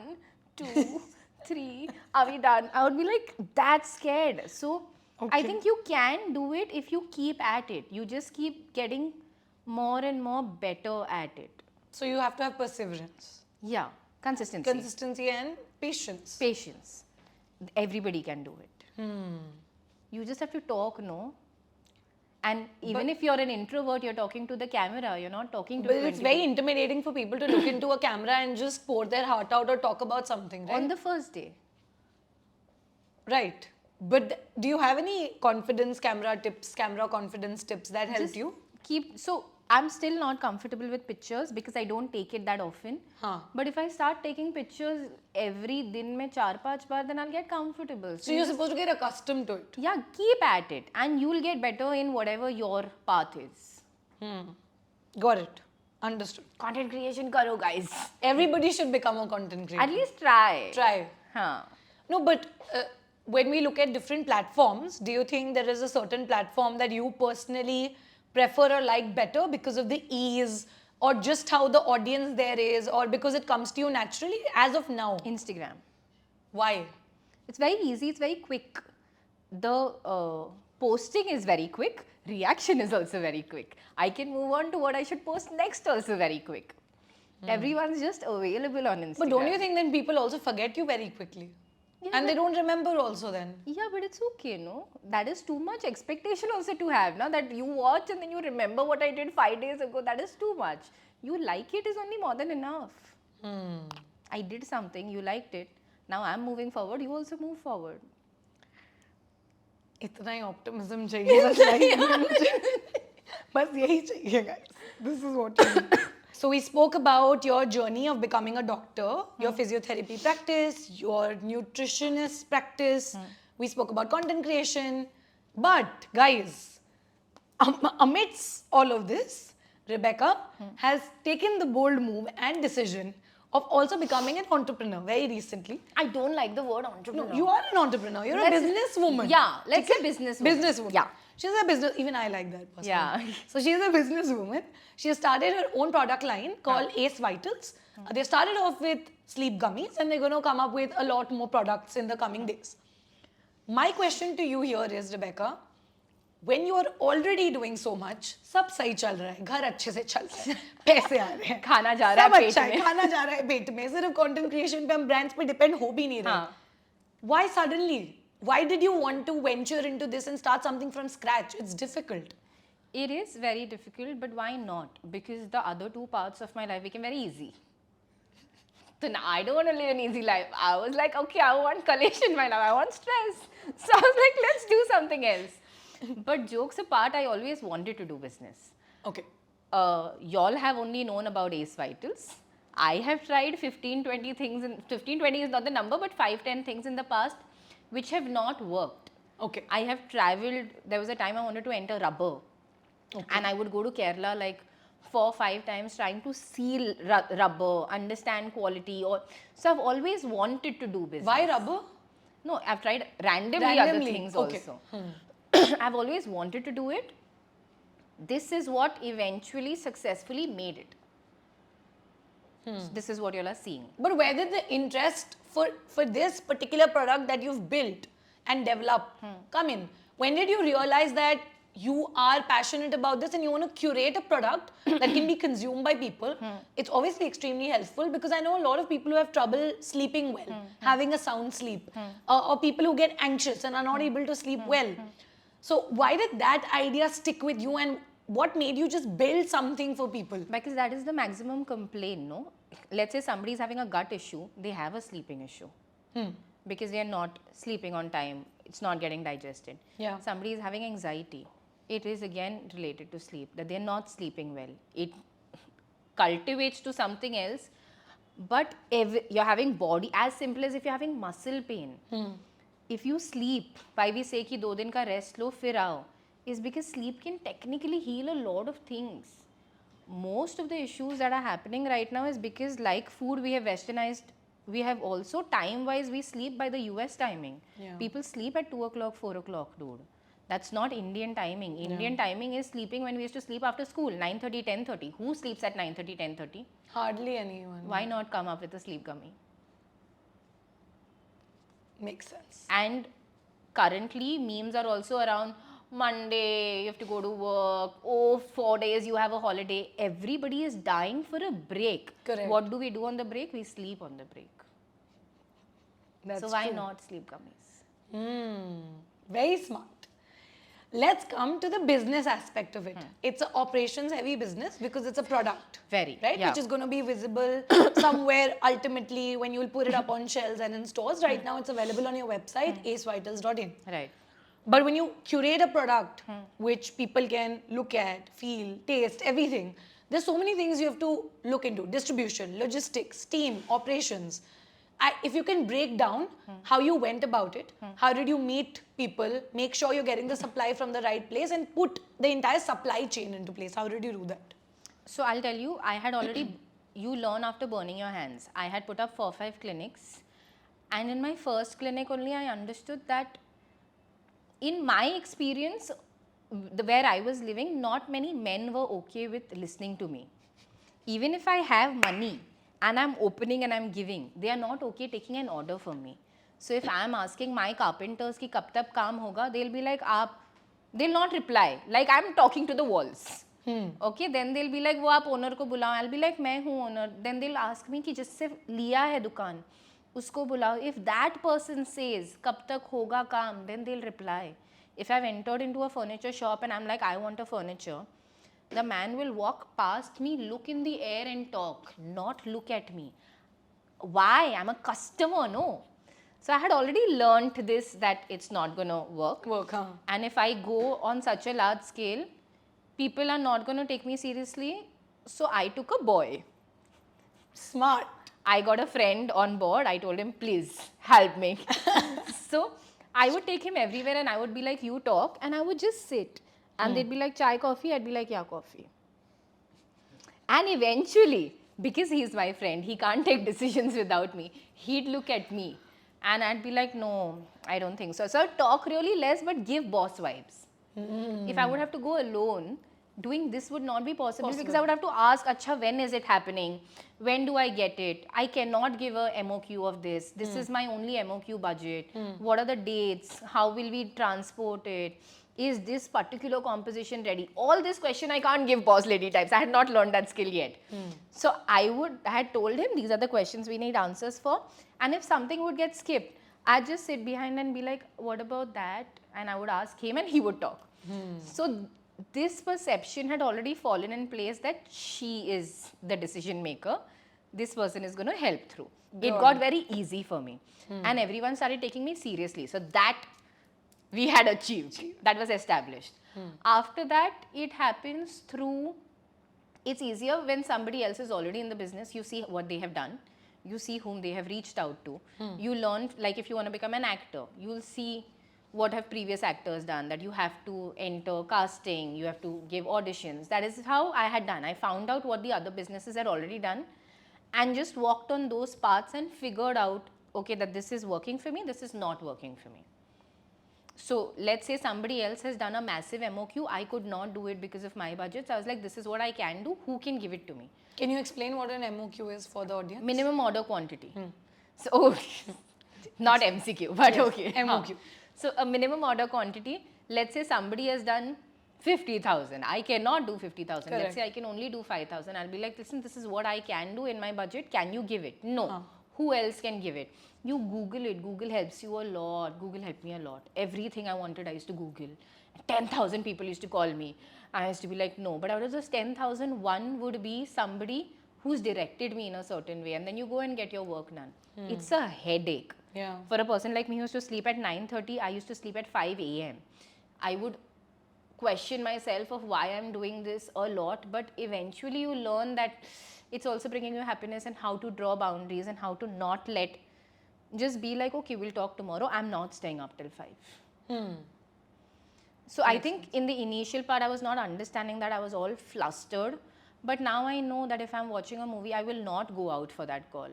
2, 3, are we done? I would be like that scared. So I think you can do it if you keep at it. You just keep getting more and more better at it. So you have to have perseverance. Yeah, consistency. Consistency and patience. Patience. Everybody can do it. You just have to talk, no? And even if you're an introvert, you're talking to the camera, you're not talking to But it's very intimidating for people to look into a camera and just pour their heart out or talk about something, right? on the first day. Right. But do you have any confidence camera tips, camera confidence tips that helped you? So I'm still not comfortable with pictures because I don't take it that often. But if I start taking pictures every din mein 4-5 baar, then I'll get comfortable. So you're supposed to get accustomed to it. Yeah, keep at it and you'll get better in whatever your path is. Got it. Understood. Content creation karo, guys. Everybody should become a content creator. At least try. Try. Huh. No, but when we look at different platforms, do you think there is a certain platform that you personally prefer or like better because of the ease or just how the audience there is or because it comes to you naturally as of now? Instagram. Why? It's very easy, it's very quick. The posting is very quick, reaction is also very quick. I can move on to what I should post next also very quick. Everyone's just available on Instagram. But don't you think then people also forget you very quickly? Yeah, and they don't remember also then. Yeah, but it's okay, no? That is too much expectation also to have, now that you watch and then you remember what I did 5 days ago. That is too much. You like it is only more than enough. I did something, you liked it. Now I'm moving forward, you also move forward. इतना ही optimism चाहिए बस life में मुझे बस यही चाहिए guys. This is what you need. So we spoke about your journey of becoming a doctor, your physiotherapy practice, your nutritionist practice. We spoke about content creation. But guys, amidst all of this, Rebecca has taken the bold move and decision of also becoming an entrepreneur very recently. I don't like the word entrepreneur. No, you are an entrepreneur. You're a businesswoman. Yeah, let's say businesswoman. Businesswoman. Yeah. She's a business, even I like that personally. Yeah. So she's a businesswoman. She has started her own product line called Ace Vitals. They started off with Sleep Gummies and they're going to come up with a lot more products in the coming days. My question to you here is, Rebecca, when you are already doing so much, सब सही चल रहा है, घर अच्छे से चल रहा है, पैसे आ रहे हैं, खाना जा रहा है पेट अच्छा है, में, खाना जा रहा है पेट में, सिर्फ content creation पे हम brands पे depend हो भी नहीं रहे. Why suddenly? Why did you want to venture into this and start something from scratch? It's difficult. It is very difficult, but why not? Because the other two parts of my life became very easy. So now I don't want to live an easy life. I was like, okay, I want collation in my life. I want stress. So I was like, let's do something else. But jokes apart, I always wanted to do business. Okay. Y'all have only known about Ace Vitals. I have tried 15, 20 things. 15, 20 is not the number, but 5, 10 things in the past which have not worked. Okay. I have traveled. There was a time I wanted to enter rubber. Okay. And I would go to Kerala like 4, 5 times trying to seal rubber, understand quality. So I've always wanted to do business. Why rubber? No, I've tried randomly other things okay. also. I've always wanted to do it. This is what eventually successfully made it. So this is what you all are seeing. But where did the interest for this particular product that you've built and developed come in? When did you realize that you are passionate about this and you want to curate a product that can be consumed by people? It's obviously extremely helpful because I know a lot of people who have trouble sleeping well, having a sound sleep, or people who get anxious and are not able to sleep well. So why did that idea stick with you and what made you just build something for people? Because that is the maximum complaint, no? Let's say somebody is having a gut issue, they have a sleeping issue. Because they are not sleeping on time, it's not getting digested. Yeah. Somebody is having anxiety, it is again related to sleep, that they are not sleeping well. It cultivates to something else, but you're having body, as simple as if you're having muscle pain. If you sleep, why we say कि 2 दिन का rest लो फिर आओ, is because sleep can technically heal a lot of things. Most of the issues that are happening right now is because like food we have westernized, we have also time-wise we sleep by the US timing. Yeah. People sleep at 2 o'clock, 4 o'clock, dude. That's not Indian timing. Indian timing is sleeping when we used to sleep after school, 9:30, 10:30. Who sleeps at 9:30, 10:30? Hardly anyone. Why not come up with a sleep gummy? Makes sense. And currently memes are also around Monday, you have to go to work, 4 days you have a holiday. Everybody is dying for a break. Correct. What do we do on the break? We sleep on the break. That's so why true. not sleep gummies? Very smart. Let's come to the business aspect of it. It's an operations heavy business because it's a product. Very. Right? Yeah. Which is going to be visible somewhere ultimately when you'll put it up on shelves and in stores. Right now it's available on your website, acevitals.in. Right. But when you curate a product which people can look at, feel, taste, everything, there's so many things you have to look into: distribution, logistics, team, operations. If you can break down how you went about it, how did you meet people, make sure you're getting the supply from the right place, and put the entire supply chain into place. How did you do that? So I'll tell you, I had already, you learn after burning your hands. I had put up 4-5 clinics, and in my first clinic only I understood that in my experience, where I was living, not many men were okay with listening to me. Even if I have money and I'm opening and I'm giving, they are not okay taking an order from me. So if I'm asking my carpenters ki kab tak kaam hoga, they'll be like, they'll not reply. Like I'm talking to the walls. Okay, then they'll be like, वो आप owner को बुलाओ. I'll be like, मैं हूँ owner. Then they'll ask me कि जिससे लिया है दुकान, उसको बुलाओ. If that person says कब तक होगा काम, then they'll reply. If I've entered into a furniture shop and I'm like, I want a furniture, the man will walk past me, look in the air and talk, not look at me. Why? I'm a customer, no. So I had already learnt this, that it's not going to work. And if I go on such a large scale, people are not going to take me seriously. So I took a boy. Smart. I got a friend on board. I told him, please help me. So I would take him everywhere and I would be like, you talk, and I would just sit. And they'd be like, chai, coffee? I'd be like, yeah, coffee. And eventually, because he's my friend, he can't take decisions without me. He'd look at me and I'd be like, no, I don't think so. So I'd talk really less, but give boss vibes. If I would have to go alone, doing this would not be possible because I would have to ask, Acha, when is it happening? When do I get it? I cannot give a MOQ of this. This is my only MOQ budget. What are the dates? How will we transport it? Is this particular composition ready? All this question I can't give boss lady types. I had not learned that skill yet. So I had told him these are the questions we need answers for. And if something would get skipped, I'd just sit behind and be like, what about that? And I would ask him and he would talk. So this perception had already fallen in place that she is the decision maker. This person is going to help through. It got very easy for me. And everyone started taking me seriously. So that we had achieved. That was established. After that, it happens through, it's easier when somebody else is already in the business. You see what they have done. You see whom they have reached out to. You learn, like if you want to become an actor, you'll see what have previous actors done, that you have to enter casting, you have to give auditions. That is how I had done. I found out what the other businesses had already done and just walked on those paths and figured out, okay, that this is working for me, this is not working for me. So let's say somebody else has done a massive MOQ, I could not do it because of my budgets. I was like, this is what I can do, who can give it to me? Can you explain what an MOQ is for the audience? Minimum order quantity. So, not MCQ, but yes, okay. MOQ. So a minimum order quantity, let's say somebody has done 50,000. I cannot do 50,000. Let's say I can only do 5,000. I'll be like, listen, this is what I can do in my budget. Can you give it? No. Who else can give it? You Google it. Google helps you a lot. Google helped me a lot. Everything I wanted, I used to Google. 10,000 people used to call me. I used to be like, no. But out of those 10,000, one would be somebody who's directed me in a certain way. And then you go and get your work done. It's a headache. Yeah. For a person like me who used to sleep at 9:30, I used to sleep at 5 a.m. I would question myself of why I'm doing this a lot, but eventually you learn that it's also bringing you happiness and how to draw boundaries and how to not let, just be like, okay, we'll talk tomorrow. I'm not staying up till 5. So I think in the initial part, I was not understanding that. I was all flustered. But now I know that if I'm watching a movie, I will not go out for that call.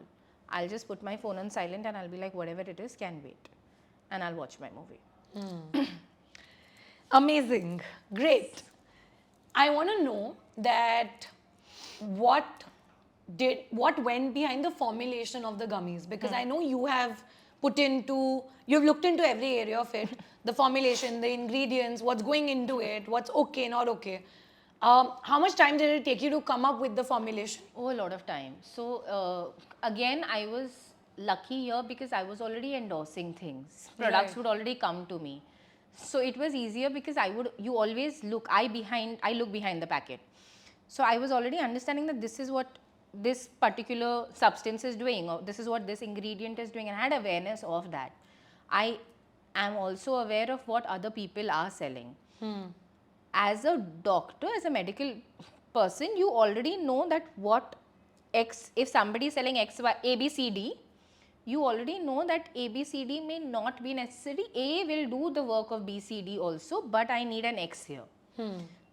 I'll just put my phone on silent and I'll be like, whatever it is, can wait. And I'll watch my movie. Amazing. Great. I want to know that what went behind the formulation of the gummies, because I know you've looked into every area of it, the formulation, the ingredients, what's going into it, what's okay, not okay. How much time did it take you to come up with the formulation? Oh, a lot of time. So again, I was lucky here because I was already endorsing things. Products would already come to me. So it was easier because I look behind the packet. So I was already understanding that this is what this particular substance is doing, or this is what this ingredient is doing, and I had awareness of that. I I'm also aware of what other people are selling. As a doctor, as a medical person, you already know that what X, if somebody is selling X, Y, A, B, C, D, you already know that A, B, C, D may not be necessary. A will do the work of B, C, D also, but I need an X here.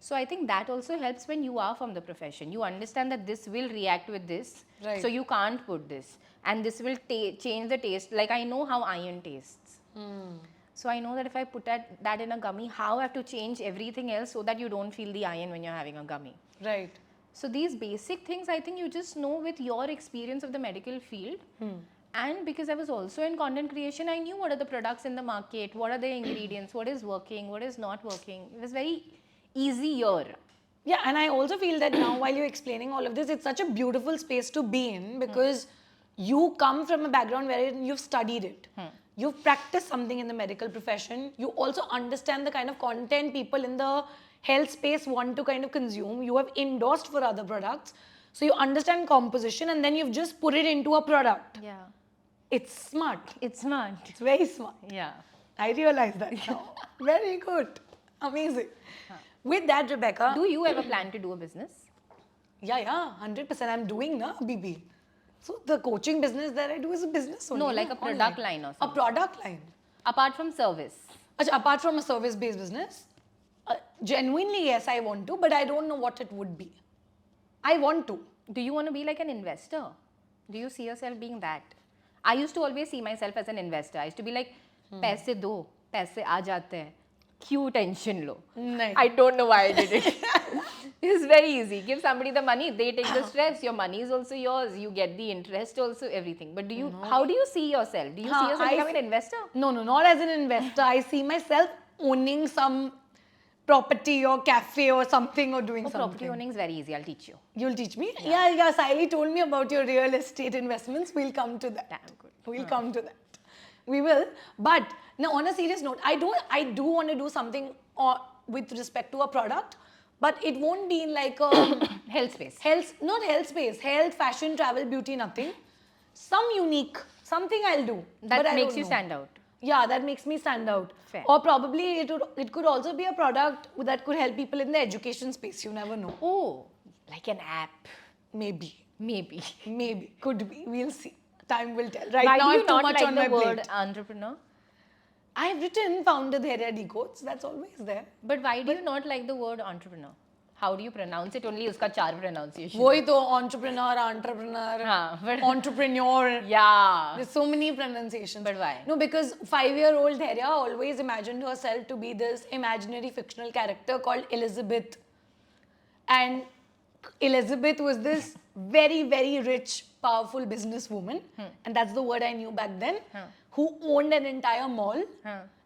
So I think that also helps when you are from the profession. You understand that this will react with this, Right. so you can't put this. And this will change the taste. Like I know how iron tastes. So I know that if I put that in a gummy, how I have to change everything else so that you don't feel the iron when you're having a gummy. Right. So these basic things, I think you just know with your experience of the medical field. And because I was also in content creation, I knew what are the products in the market, what are the ingredients, what is working, what is not working. It was very easier. Yeah, and I also feel that now while you're explaining all of this, it's such a beautiful space to be in because you come from a background where you've studied it. You've practiced something in the medical profession. You also understand the kind of content people in the health space want to kind of consume. You have endorsed for other products. So you understand composition and then you've just put it into a product. Yeah. It's smart. It's smart. It's very smart. Yeah. I realize that now. Very good. Amazing. With that, Rebecca. Do you ever plan to do a business? Yeah, 100%. I'm doing na BB. So the coaching business that I do is a business only. No, like na, a product online. line or A something. product line. Apart from service. Apart from a service-based business, genuinely yes, I want to, but I don't know what it would be. I want to. Do you want to be like an investor? Do you see yourself being that? I used to always see myself as an investor. I used to be like, पैसे दो, पैसे आ जाते हैं. क्यों tension लो? नहीं. I don't know why I did it. It's very easy. Give somebody the money, they take the stress. Your money is also yours. You get the interest also, everything. But how do you see yourself? Do you see yourself becoming an investor? No, not as an investor. I see myself owning some property or cafe or something or doing something. Property owning is very easy. I'll teach you. You'll teach me? Yeah. Saili told me about your real estate investments. We'll come to that. Damn good. We'll come to that. We will. But now, on a serious note, I do want to do something with respect to a product, but it won't be in like a Health space. not health space, health, fashion, travel, beauty, nothing. Some unique, something I'll do. That but I makes don't you know. stand out. Yeah, that makes me stand out. Fair. Or probably it could also be a product that could help people in the education space. You never know. Oh, like an app. Maybe. Maybe. Could be. We'll see. Time will tell. Right Why now, do I you have too not much like on the my word plate. entrepreneur? I have written founder Dhairya Decodes. That's always there. But why do you not like the word entrepreneur? How do you pronounce it? Only uska 4 pronunciation. Wohi to entrepreneur, but entrepreneur. yeah. There's so many pronunciations. But why? No, because 5-year-old Dhairya always imagined herself to be this imaginary fictional character called Elizabeth. And Elizabeth was this very, very rich, powerful businesswoman. And that's the word I knew back then. Who owned an entire mall.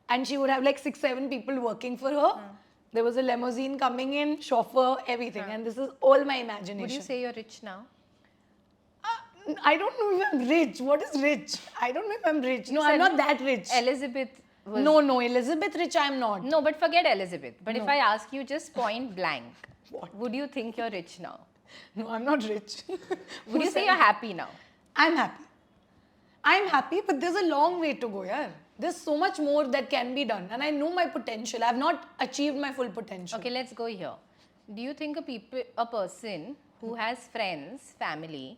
And she would have like 6-7 people working for her. There was a limousine coming in, chauffeur, everything. And this is all my imagination. Would you say you're rich now? I don't know if I'm rich. What is rich? I don't know if I'm rich. No, I'm not that rich. Elizabeth was... No, Elizabeth rich I'm not. No, but forget Elizabeth. But if No. I ask you just point blank, What? would you think you're rich now? No, I'm not rich. Would you say you're happy now? I'm happy. I'm happy, but there's a long way to go, yeah. There's so much more that can be done. And I know my potential. I've not achieved my full potential. Okay, let's go here. Do you think a person who has friends, family,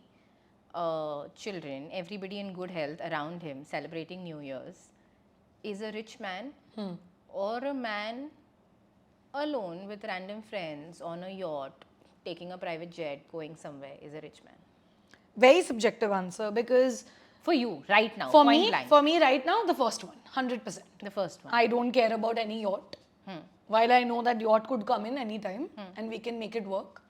children, everybody in good health around him celebrating New Year's is a rich man? Or a man alone with random friends on a yacht, taking a private jet, going somewhere is a rich man? Very subjective answer because For you, right now, for point me, blank. right now, the first one, 100%. The first one. I don't care about any yacht. While I know that yacht could come in anytime and we can make it work,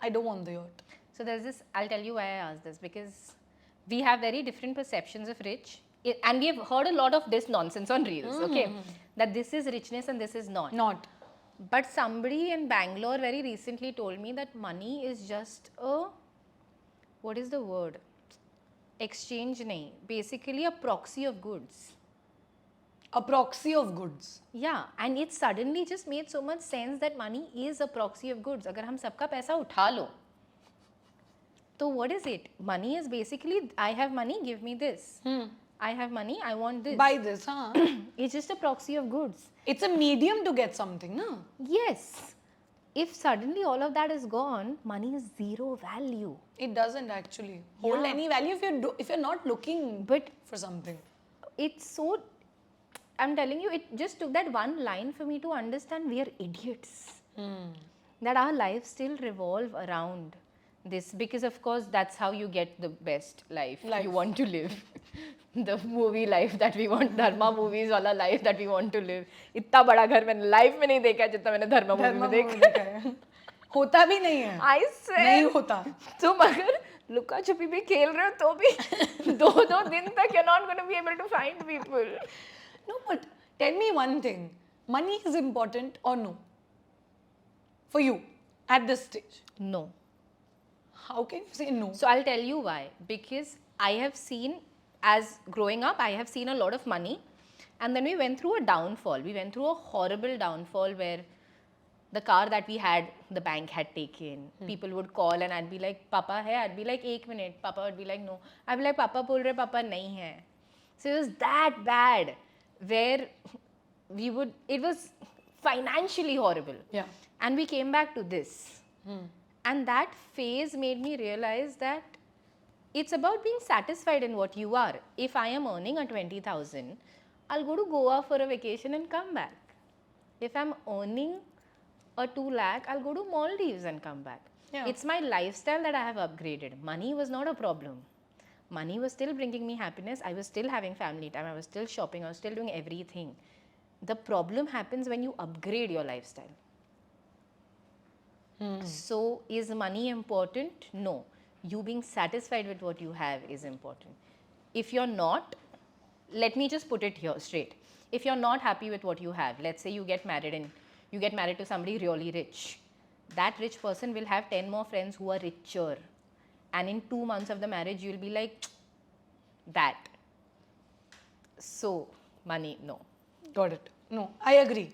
I don't want the yacht. So there's this, I'll tell you why I asked this, because we have very different perceptions of rich. And we have heard a lot of this nonsense on Reels, okay? That this is richness and this is not. Not. But somebody in Bangalore very recently told me that money is just a, what is the word? Exchange nahi. Basically a proxy of goods. A proxy of goods. Yeah, and it suddenly just made so much sense that money is a proxy of goods. अगर हम सबका पैसा उठा लो, तो what is it? Money is basically, I have money, give me this. I have money, I want this. Buy this, huh? It's just a proxy of goods. It's a medium to get something, no? Yes. If suddenly all of that is gone, money is zero value. It doesn't actually hold Yeah. any value if you're not looking But for something. it's so, I'm telling you, it just took that one line for me to understand we are idiots. That our lives still revolve around this, because of course that's how you get the best life. You want to live. The movie life that we want, Dharma movies wala life that we want to live. इतना बड़ा घर मैंने life में नहीं देखा जितना मैंने धर्मा movie में देखा है. होता भी नहीं है. I swear. नहीं होता. तुम अगर लुका छुपी भी खेल रहे हो तो भी दो दिन तक you're not going to be able to find people. No, but tell me one thing. Money is important or no? For you at this stage? No. How can you say no? So I'll tell you why. Because I have seen, as growing up, I have seen a lot of money, and then we went through a downfall. We went through a horrible downfall where the car that we had, the bank had taken. People would call and I'd be like, Papa hai? I'd be like, 1 minute. Papa would be like, no. I'd be like, Papa bol rahe, Papa nahi hai. So it was that bad where it was financially horrible. Yeah. And we came back to this. And that phase made me realize that it's about being satisfied in what you are. If I am earning a 20,000, I'll go to Goa for a vacation and come back. If I'm earning a 2 lakh, I'll go to Maldives and come back. Yeah. It's my lifestyle that I have upgraded. Money was not a problem. Money was still bringing me happiness. I was still having family time. I was still shopping. I was still doing everything. The problem happens when you upgrade your lifestyle. So is money important? No. You being satisfied with what you have is important. If you're not, let me just put it here straight. If you're not happy with what you have, let's say you get married and you get married to somebody really rich. That rich person will have 10 more friends who are richer. And in 2 months of the marriage, you'll be like, that. So, money, no. Got it. No, I agree.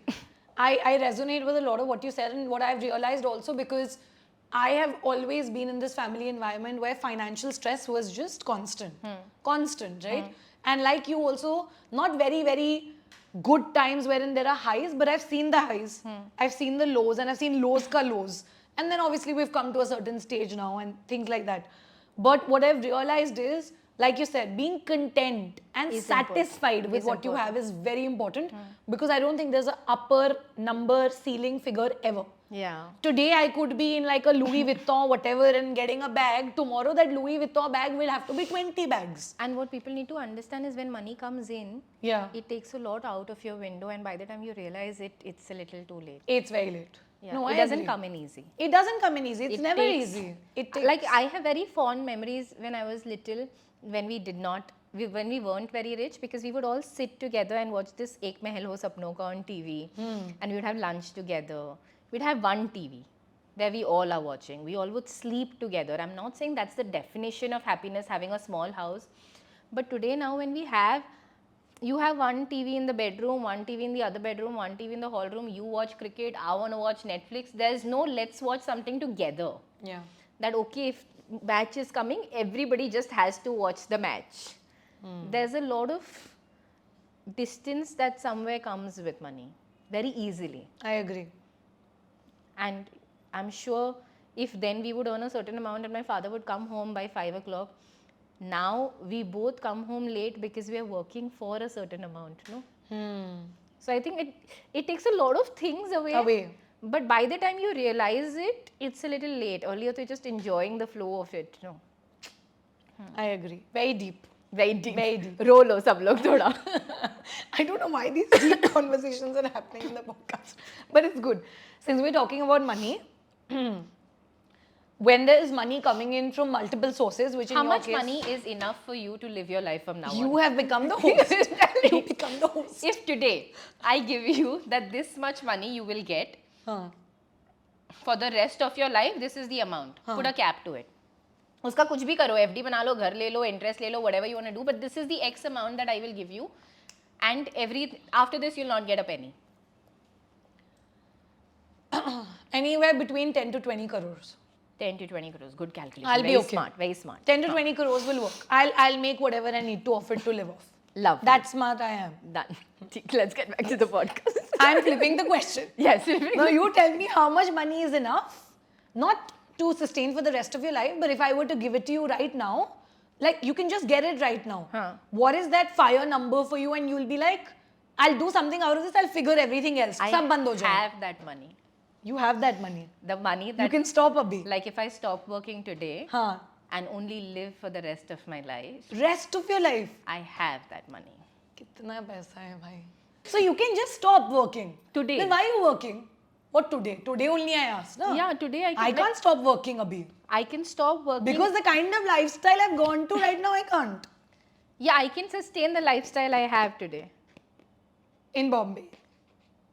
I resonate with a lot of what you said, and what I've realized also, because I have always been in this family environment where financial stress was just constant. Constant, right? And like you also, not very, very good times wherein there are highs, but I've seen the highs. I've seen the lows, and I've seen lows ka lows. And then obviously we've come to a certain stage now and things like that. But what I've realized is, like you said, being content and satisfied with what you have is very important, because I don't think there's an upper number ceiling figure ever. Yeah. Today I could be in like a Louis Vuitton whatever and getting a bag. Tomorrow that Louis Vuitton bag will have to be 20 bags. And what people need to understand is when money comes in, it takes a lot out of your window, and by the time you realize it, it's a little too late. It's very late. Yeah. No, it doesn't come in easy. It doesn't come in easy. It's never easy. It takes, like I have very fond memories when I was little, when we weren't very rich, because we would all sit together and watch this Ek Mahal Ho Sapno Ka on TV, and we would have lunch together. We'd have one TV where we all are watching. We all would sleep together. I'm not saying that's the definition of happiness, having a small house, but today now when you have one TV in the bedroom, one TV in the other bedroom, one TV in the hall room, you watch cricket, I want to watch Netflix. There's no let's watch something together. Yeah. That okay, if match is coming, everybody just has to watch the match. There's a lot of distance that somewhere comes with money very easily. I agree. And I'm sure if then we would earn a certain amount and my father would come home by 5 o'clock, now we both come home late because we are working for a certain amount, no? So I think it takes a lot of things away. But by the time you realize it, it's a little late. Earlier, you're just enjoying the flow of it, no? I agree. Very deep. Very deep. Very deep. Rolo sab log thoda. I don't know why these deep conversations are happening in the podcast, but it's good. Since we're talking about money, when there is money coming in from multiple sources, which in How your much case, money is enough for you to live your life from now on? you have become the host. You become the host. If today I give you that this much money you will get for the rest of your life, this is the amount. Put a cap to it. उसका कुछ भी करो, FD बना लो, घर ले लो, interest ले लो, whatever you want to do, but this is the X amount that I will give you, and after this you'll not get a penny. Anywhere between 10 to 20 crores. 10 to 20 crores, good calculation. I'll be very okay. Smart, very smart. 10 to 20 crores will work. I'll make whatever I need to of it to live off. Love. That smart I am. Done. Let's get back to the podcast. I'm flipping the question. Yes. Now you tell me how much money is enough, not to sustain for the rest of your life, but if I were to give it to you right now, like you can just get it right now. What is that fire number for you? And you'll be like, I'll do something out of this, I'll figure everything else. I Sab band ho jaye. have that money. You have that money. The money that You can stop abhi. like if I stop working today Haan. and only live for the rest of my life, Rest of your life. I have that money. Kitna paisa hai bhai. So you can just stop working. Today. Then why are you working? What today? Today only I asked. No? Yeah, today I can't stop working abhi. I can stop working. Because the kind of lifestyle I've gone to right now, I can't. Yeah, I can sustain the lifestyle I have today. In Bombay.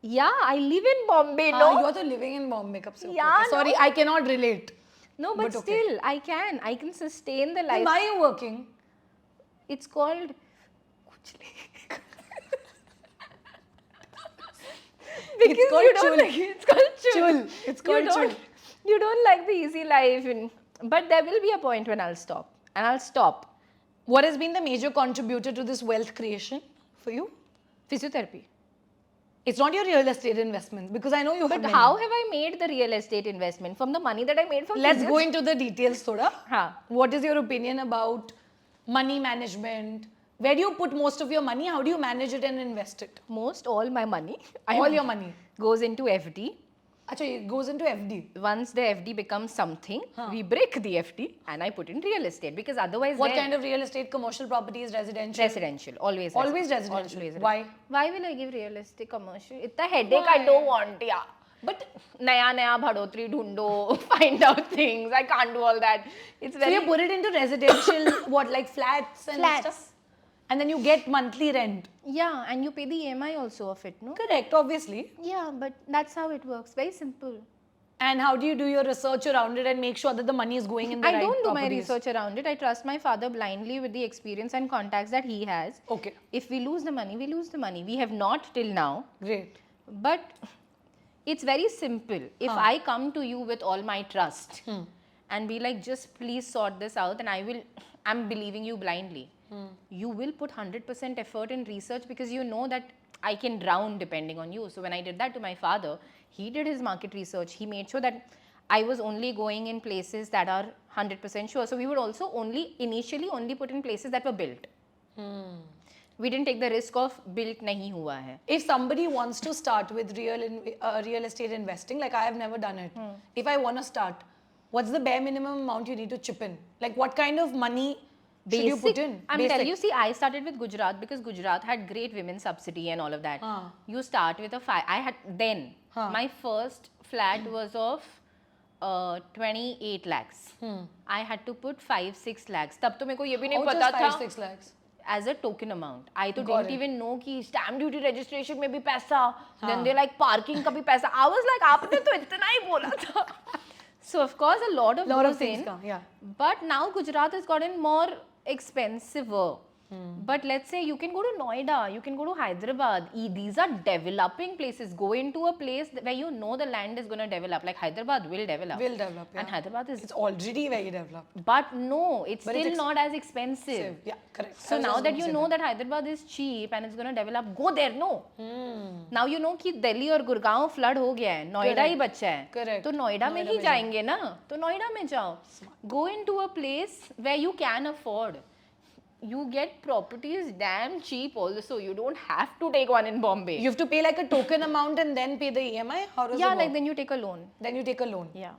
Yeah, I live in Bombay, You no? are to living in Bombay. Kab se Yeah, okay. Sorry, no. I cannot relate. No, but But okay. still, I can sustain the Then life. why are you working? It's called... Because It's called you don't chul. like it's called chul. Chul. It's called chul. You don't like the easy life. But there will be a point when I'll stop. And I'll stop. What has been the major contributor to this wealth creation for you? Physiotherapy. It's not your real estate investments because I know you have But many. how have I made the real estate investment? From the money that I made from Let's physio- go into the details, thoda. Ha. What is your opinion about money management? Where do you put most of your money? How do you manage it and invest it? All my money. All your money. Goes into FD. Actually, it goes into FD. Once the FD becomes something, we break the FD and I put in real estate because otherwise What then- kind of real estate? Commercial properties, residential? Residential. Always residential. Always Why? Why will I give real estate commercial? Itna headache I don't want, yeah. But naya bhadotri dhundo, find out things. I can't do all that. It's So very... you put it into residential, what, like flats and Flats. stuff? And then you get monthly rent. Yeah, and you pay the EMI also of it, no? Correct, obviously. Yeah, but that's how it works. Very simple. And how do you do your research around it and make sure that the money is going in the I right don't do my properties? research around it. I trust my father blindly with the experience and contacts that he has. Okay, If we lose the money, we lose the money. We have not till now. great. But it's very simple. If I come to you with all my trust and be like, just please sort this out, and I'm believing you blindly. You will put 100% effort in research because you know that I can drown depending on you. So when I did that to my father, he did his market research. He made sure that I was only going in places that are 100% sure. So we would also initially only put in places that were built. We didn't take the risk of built nahi hua hai. If somebody wants to start with real estate investing, like I have never done it, if I want to start, what's the bare minimum amount you need to chip in? Like what kind of money should you put in? I'm telling you, see, I started with Gujarat because Gujarat had great women subsidy and all of that. You start with my first flat was of 28 lakhs. I had to put 5-6 lakhs. तब तो मेरे को ये भी नहीं How पता just था. 5-6 lakhs? As a token amount. I Got didn't it. even know कि stamp duty registration में भी पैसा. Then they like parking का भी पैसा. I was like, आपने तो इतना ही बोला था. So of course a lot of Lot goes of things in. come, yeah. But now Gujarat has gotten more expensive. But let's say you can go to Noida, you can go to Hyderabad. These are developing places. Go into a place where you know the land is going to develop. Like Hyderabad will develop. Will develop, yeah. And Hyderabad is... It's already very developed. But no, it's But still it's not as expensive. Yeah, correct. So now that you know that Hyderabad is cheap and it's going to develop, go there, no. Now you know कि Delhi और Gurgaon flood हो गया है, नोएडा ही बचा है. Correct. तो नोएडा में ही जाएंगे ना, तो नोएडा में जाओ. Go into a place where you can afford. You get properties damn cheap also. You don't have to take one in Bombay. You have to pay like a token amount and then pay the EMI? How does it work? like then you take a loan. Then you take a loan. Yeah.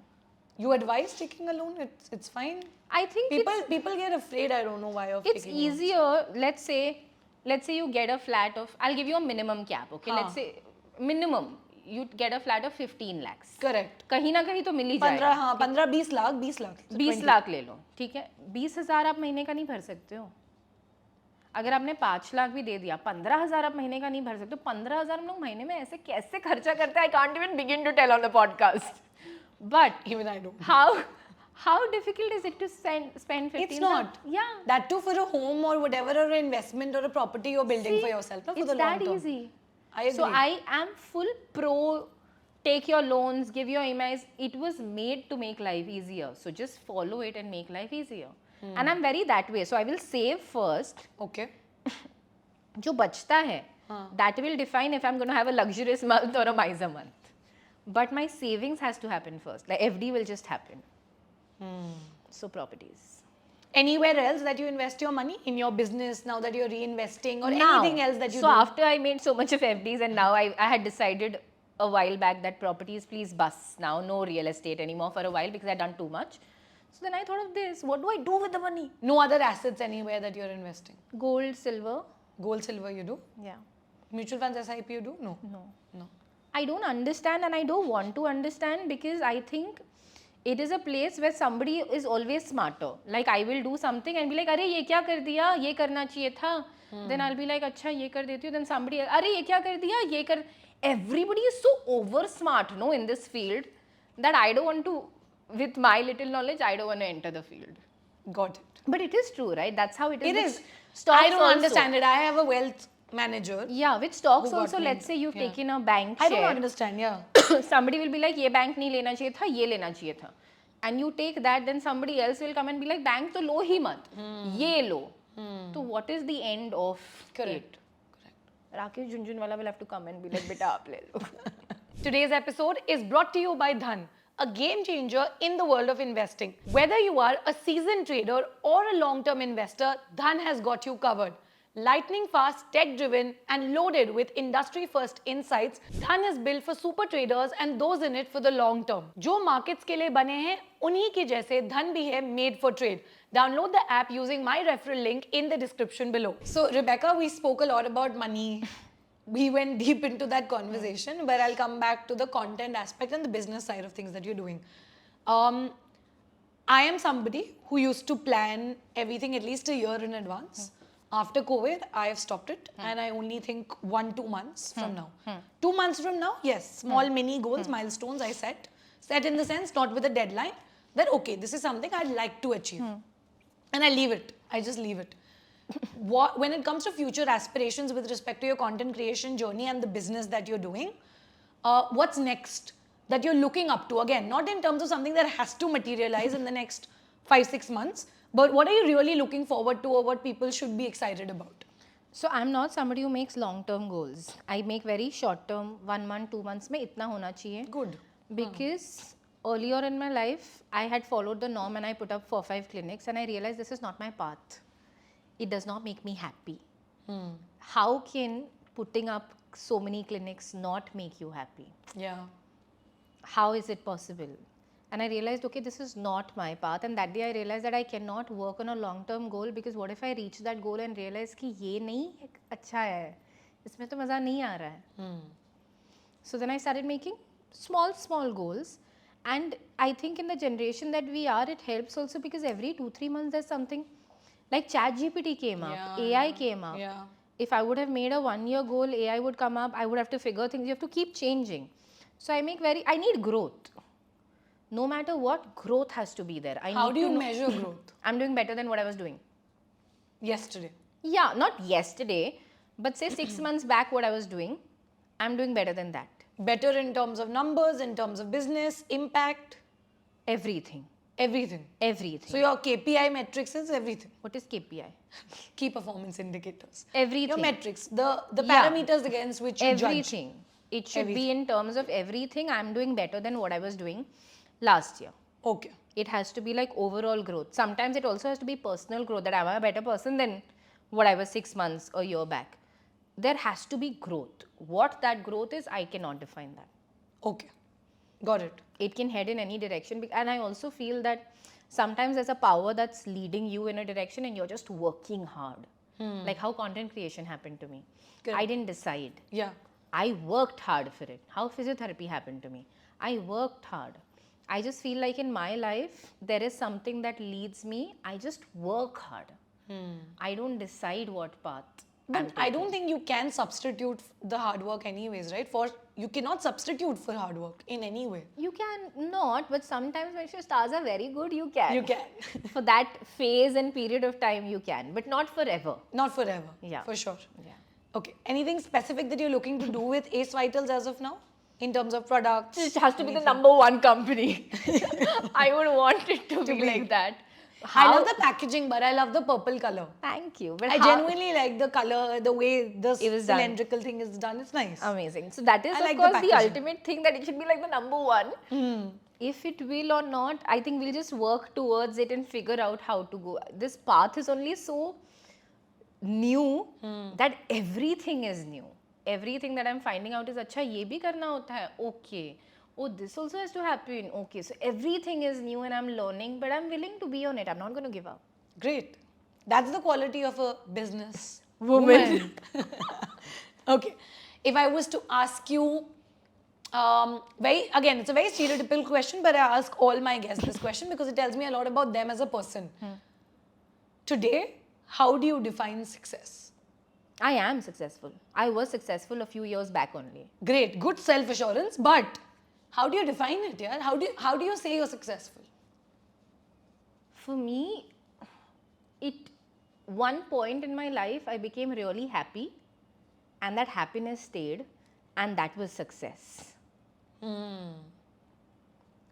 You advise taking a loan? It's fine. I think People get afraid. I don't know why of it's taking loans. easier. Let's say you get a flat of, I'll give you a minimum cap, okay? Let's say minimum you get a flat of 15 lakhs. Correct. कहीं ना कहीं तो मिल ही जाएगा. 15-20 लाख 20 लाख 20 लाख ले लो, ठीक है. 20,000 आप महीने का नहीं भर सकते हो. अगर आपने 5 लाख भी दे दिया, 15,000 आप महीने का नहीं भर सकते. 15,000 हम लोग महीने में ऐसे कैसे खर्चा करते हैं? I can't even begin to tell on the podcast. But even I don't. How difficult is it to spend 15,000? It's not. Yeah. That too for a home or whatever, or an investment or a property you're building for yourself. No, for it's the long that term. easy. I agree. So I am full pro. Take your loans, give your EMIs. It was made to make life easier. So just follow it and make life easier. And I'm very that way. So I will save first. Okay. जो बचता है, that will define if I'm going to have a luxurious month or a miser month. But my savings has to happen first. Like FD will just happen. So properties. Anywhere else that you invest your money in your business now that you're reinvesting or Now, anything else that you so do? after I made so much of FDs and now I had decided a while back that properties please bus now, no real estate anymore for a while because I'd done too much. So then I thought of this, what do I do with the money? No other assets anywhere that you're investing? Gold, silver. Gold, silver you do? Yeah. Mutual funds, SIP you do? No. No. I don't understand and I don't want to understand because I think it is a place where somebody is always smarter. Like I will do something and be like, अरे ये क्या कर दिया? ये करना चाहिए था. Then I'll be like, अच्छा ये कर देती हूँ. Then somebody else, अरे ये क्या कर दिया? ये कर. Everybody is so over smart, no, in this field that I don't want to. With my little knowledge, I don't want to enter the field. Got it. But it is true, right? That's how it is. It With is. stocks I don't also. understand it. I have a wealth manager. Yeah, with stocks Who got also, me. let's say you've Yeah. taken a bank I share. don't understand, yeah. Somebody will be like, ये bank नहीं लेना चाहिए था, ये लेना चाहिए था. And you take that, then somebody else will come and be like, bank तो लो ही मत, ये लो. So what is the end of Correct. it? Rakesh Junjunwala will have to come and be like, beta aap le lo. Today's episode is brought to you by Dhan, a game changer in the world of investing. Whether you are a seasoned trader or a long-term investor, Dhan has got you covered. Lightning fast, tech-driven and loaded with industry-first insights, Dhan is built for super traders and those in it for the long term. जो markets के लिए बने हैं, उन्हीं के जैसे Dhan भी है made for trade. Download the app using my referral link in the description below. So Rebecca, we spoke a lot about money. We went deep into that conversation, but I'll come back to the content aspect and the business side of things that you're doing. I am somebody who used to plan everything at least a year in advance. After COVID, I have stopped it and I only think 1-2 months from now. 2 months from now, yes, small mini goals, milestones I set. Set in the sense, not with a deadline, that okay, this is something I'd like to achieve. And I leave it. I just leave it. When it comes to future aspirations with respect to your content creation journey and the business that you're doing, what's next that you're looking up to? Again, not in terms of something that has to materialize in the next 5-6 months, but what are you really looking forward to or what people should be excited about? So I'm not somebody who makes long-term goals. I make very short-term, 1 month, 2 months में इतना होना चाहिए. Good. Because earlier in my life, I had followed the norm and I put up 4-5 clinics and I realized this is not my path. It does not make me happy. How can putting up so many clinics not make you happy? Yeah. How is it possible? And I realized, okay, this is not my path. And that day I realized that I cannot work on a long-term goal because what if I reach that goal and realize कि ये नहीं अच्छा है, इसमें तो मज़ा नहीं आ रहा है. So then I started making small goals. And I think in the generation that we are, it helps also because every 2-3 months there's something. Like ChatGPT came up, AI came up. Yeah. If I would have made a 1-year goal, AI would come up. I would have to figure things. You have to keep changing. So I need growth. No matter what, growth has to be there. How do you measure growth? I'm doing better than what I was doing. Yesterday. Yeah, not yesterday, but say 6 months back what I was doing, I'm doing better than that. Better in terms of numbers, in terms of business, impact? Everything. Everything. Everything. So your KPI metrics is everything. What is KPI? Key performance indicators. Everything. Your metrics, the parameters against which you judge. Everything. It should be in terms of everything. I'm doing better than what I was doing last year. Okay. It has to be like overall growth. Sometimes it also has to be personal growth, that I'm a better person than what I was 6 months, a year back. There has to be growth. What that growth is, I cannot define that. Okay. Got it. It can head in any direction. And I also feel that sometimes there's a power that's leading you in a direction and you're just working hard. Like how content creation happened to me. Correct. I didn't decide. Yeah. I worked hard for it. How physiotherapy happened to me. I worked hard. I just feel like in my life, there is something that leads me. I just work hard. I don't decide what path. But I don't think you can substitute the hard work anyways, right? You cannot substitute for hard work in any way. You can not, but sometimes when your stars are very good, you can. You can. For that phase and period of time, you can, but not forever. Not forever. Yeah. For sure. Yeah. Okay. Anything specific that you're looking to do with Ace Vitals as of now? In terms of products? It has to be the #1 company. I would want it to be like that. I love the packaging, but I love the purple color. Thank you. But I genuinely like the color, the way the It was done. cylindrical thing is done. It's nice. Amazing. So that is I of like the course the packaging. ultimate thing, that it should be like the number one. If it will or not, I think we'll just work towards it and figure out how to go. This path is only so new that everything is new. Everything that I'm finding out is, अच्छा ये भी करना होता है, okay. Oh, this also has to happen, okay. So everything is new and I'm learning, but I'm willing to be on it. I'm not going to give up. Great. That's the quality of a business Woman. Okay. If I was to ask you, again, it's a very stereotypical question, but I ask all my guests this question because it tells me a lot about them as a person. Today, how do you define success? I am successful. I was successful a few years back only. Great, good self-assurance, but how do you define it, yeah? How do you say you're successful? For me, one point in my life, I became really happy, and that happiness stayed, and that was success.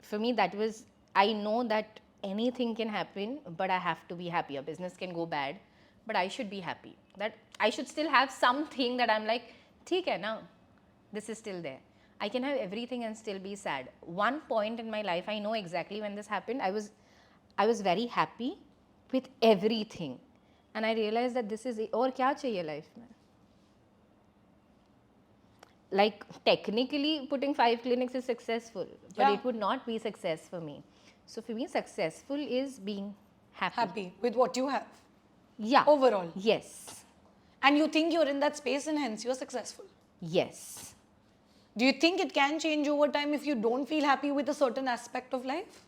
For me, that was, I know that anything can happen, but I have to be happy. A business can go bad, but I should be happy. That I should still have something that I'm like, theek hai na, this is still there. I can have everything and still be sad. One point in my life, I know exactly when this happened. I was very happy with everything, and I realized that this is it. और क्या चाहिए life में? Like technically putting 5 clinics is successful, but it would not be success for me. So for me, successful is being happy. Happy with what you have. Yeah. Overall. Yes. And you think you're in that space and hence you're successful. Yes. Do you think it can change over time if you don't feel happy with a certain aspect of life?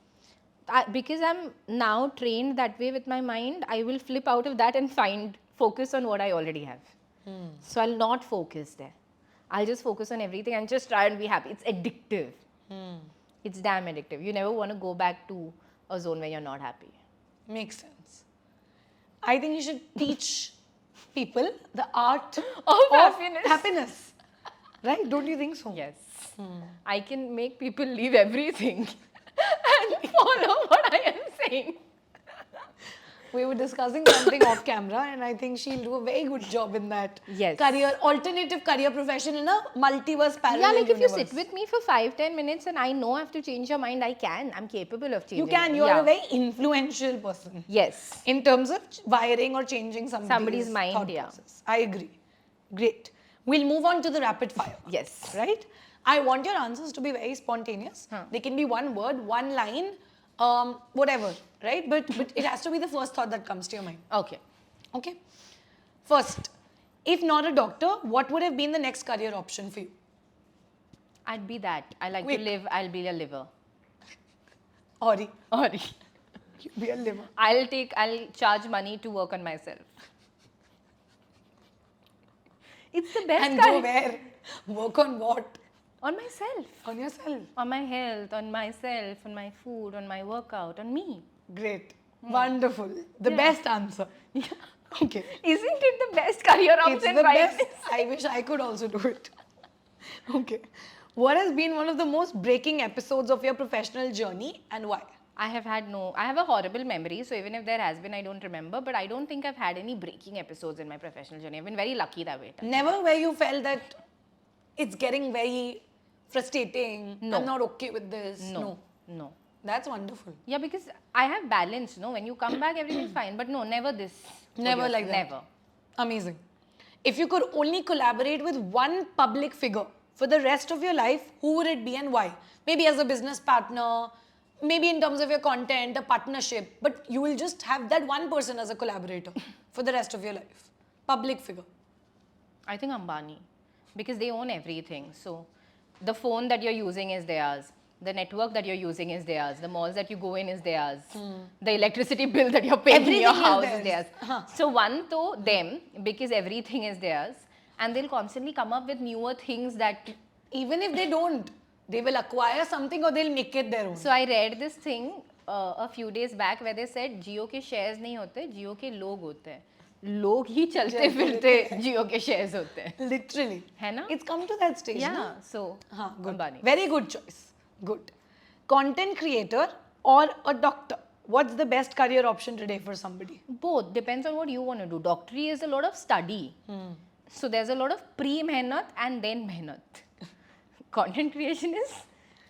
Because I'm now trained that way with my mind, I will flip out of that and focus on what I already have. So I'll not focus there. I'll just focus on everything and just try and be happy. It's addictive. It's damn addictive. You never want to go back to a zone where you're not happy. Makes sense. I think you should teach people the art Of happiness. Right? Don't you think so? Yes. I can make people leave everything and follow what I am saying. We were discussing something off camera, and I think she'll do a very good job in that. Yes. Alternative career profession in a multiverse parallel Yeah, like if universe. you sit with me for 5-10 minutes and I know I have to change your mind, I can. I'm capable of changing You can. it. You're Yeah. a very influential person. Yes. In terms of wiring or changing somebody's mind, thought yeah. process. I agree. Great. We'll move on to the rapid fire. Yes. Right? I want your answers to be very spontaneous. They can be one word, one line, whatever, right? But it has to be the first thought that comes to your mind. Okay. Okay? First, if not a doctor, what would have been the next career option for you? I'd be that. I like Quick. to live. I'll be a liver. Ori. Ori. You'll be a liver. I'll charge money to work on myself. It's the best And career. go where? Work on what? On myself. On yourself. On my health, on myself, on my food, on my workout, on me. Great. Wonderful. The best answer. Okay. Isn't it the best career option? It's the right? best. I wish I could also do it. Okay. What has been one of the most breaking episodes of your professional journey and why? I have a horrible memory, so even if there has been, I don't remember, but I don't think I've had any breaking episodes in my professional journey. I've been very lucky that way. Never where you felt that it's getting very frustrating. No. I'm not okay with this. No. That's wonderful. Yeah, because I have balance, no? When you come back, everything's fine. But no, never this. Never like that. Never. Amazing. If you could only collaborate with one public figure for the rest of your life, who would it be and why? Maybe as a business partner, maybe in terms of your content, a partnership, but you will just have that one person as a collaborator for the rest of your life. Public figure. I think Ambani. Because they own everything. So the phone that you're using is theirs. The network that you're using is theirs. The malls that you go in is theirs. The electricity bill that you're paying in your Everything is house theirs. is theirs. So one to them, because everything is theirs. And they'll constantly come up with newer things that... Even if they don't, they will acquire something or they'll make it their own. So I read this thing a few days back where they said Jio के shares नहीं होते, Jio के लोग होते हैं. लोग ही चलते फिरते Jio के shares होते हैं. Literally. है ना? It's come to that stage. Yeah. No? So Good. Ambani. Very good choice. Good. Content creator or a doctor? What's the best career option today for somebody? Both. Depends on what you want to do. Doctory is a lot of study. So there's a lot of pre-mehnat and then mehnat. Content creation is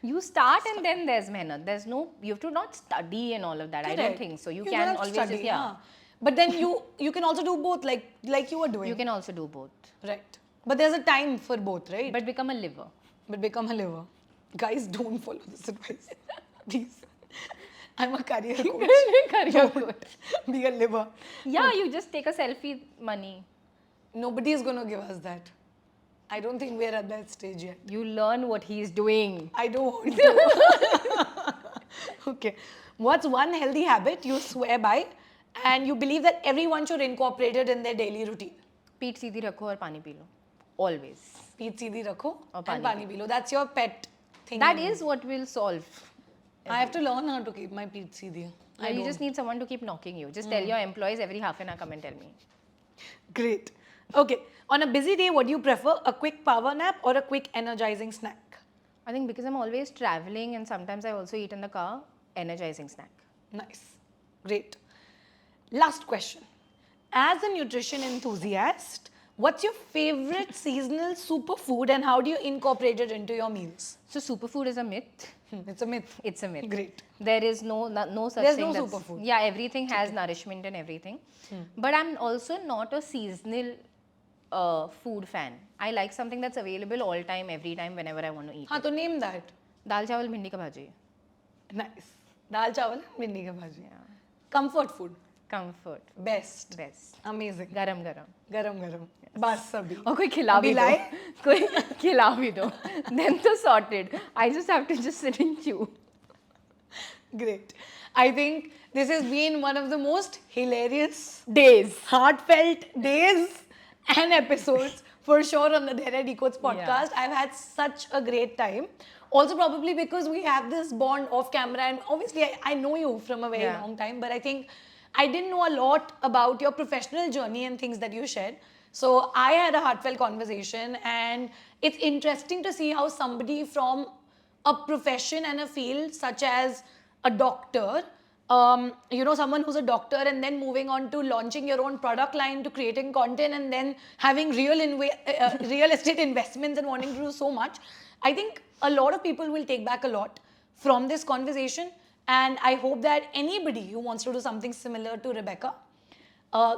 you start and then there's mehnat. There's no, you have to not study and all of that. I don't Correct. think so. You don't can have to always study, just, yeah. But then you can also do both like you were doing. You can also do both. Right. But there's a time for both, right? But become a liver. But become a liver. Guys, don't follow this advice. Please. I'm a career coach. Career coach. Be a liver. Yeah, you just take a selfie money. Nobody is going to give us that. I don't think we're at that stage yet. You learn what he's doing. I don't want to. Okay. What's one healthy habit you swear by and you believe that everyone should incorporate it in their daily routine? पीठ सीधी रखो और पानी P low. Always. Peet seedhi rakho Aur and pani pani pilo. That's your pet thing. That is what will solve. I have to learn how to keep my peet seedhi. You just need someone to keep knocking you. Just tell your employees every half an hour, come and tell me. Great. Okay. On a busy day, what do you prefer? A quick power nap or a quick energizing snack? I think because I'm always traveling and sometimes I also eat in the car, energizing snack. Nice. Great. Last question. As a nutrition enthusiast, what's your favorite seasonal superfood and how do you incorporate it into your meals? So superfood is a myth. It's a myth. It's a myth. Great. There is no such There's thing. no that's- superfood. Yeah, everything has nourishment and everything. But I'm also not a seasonal food fan. I like something that's available all time, every time, whenever I want to eat. हाँ तो name that. दाल चावल भिंडी का भाजी. Nice. दाल चावल भिंडी का भाजी. Comfort food. Comfort. Best. Best. Amazing. गरम गरम. गरम गरम. बस सभी. और कोई खिला भी दो. लाए? कोई खिला भी दो. Then तो sorted. I just have to just sit and chew. Great. I think this has been one of the most hilarious, Days. heartfelt days and episodes for sure on the Dhairya Decodes podcast. I've had such a great time. Also probably because we have this bond off camera and obviously I know you from a very long time, but I think I didn't know a lot about your professional journey and things that you shared. So I had a heartfelt conversation and it's interesting to see how somebody from a profession and a field such as a doctor, someone who's a doctor and then moving on to launching your own product line to creating content and then having real estate investments and wanting to do so much. I think a lot of people will take back a lot from this conversation and I hope that anybody who wants to do something similar to Rebecca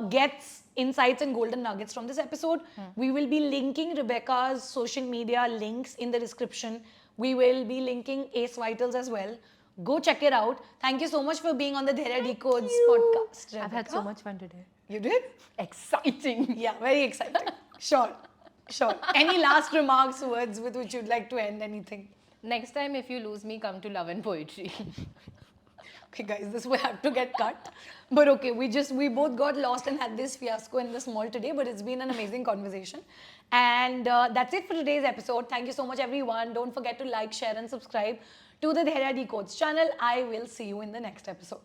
gets insights and golden nuggets from this episode. We will be linking Rebecca's social media links in the description. We will be linking Ace Vitals as well. Go check it out. Thank you so much for being on the Dhairya Decodes podcast, Rebecca. I've had so much fun today. You did? Exciting. Yeah, very exciting. Sure. Any last remarks, words with which you'd like to end anything? Next time, if you lose me, come to Love and Poetry. Okay, guys, this will have to get cut. But okay, we both got lost and had this fiasco in this mall today, but it's been an amazing conversation. And that's it for today's episode. Thank you so much, everyone. Don't forget to like, share, and subscribe to the Dhairya Decodes channel. I will see you in the next episode.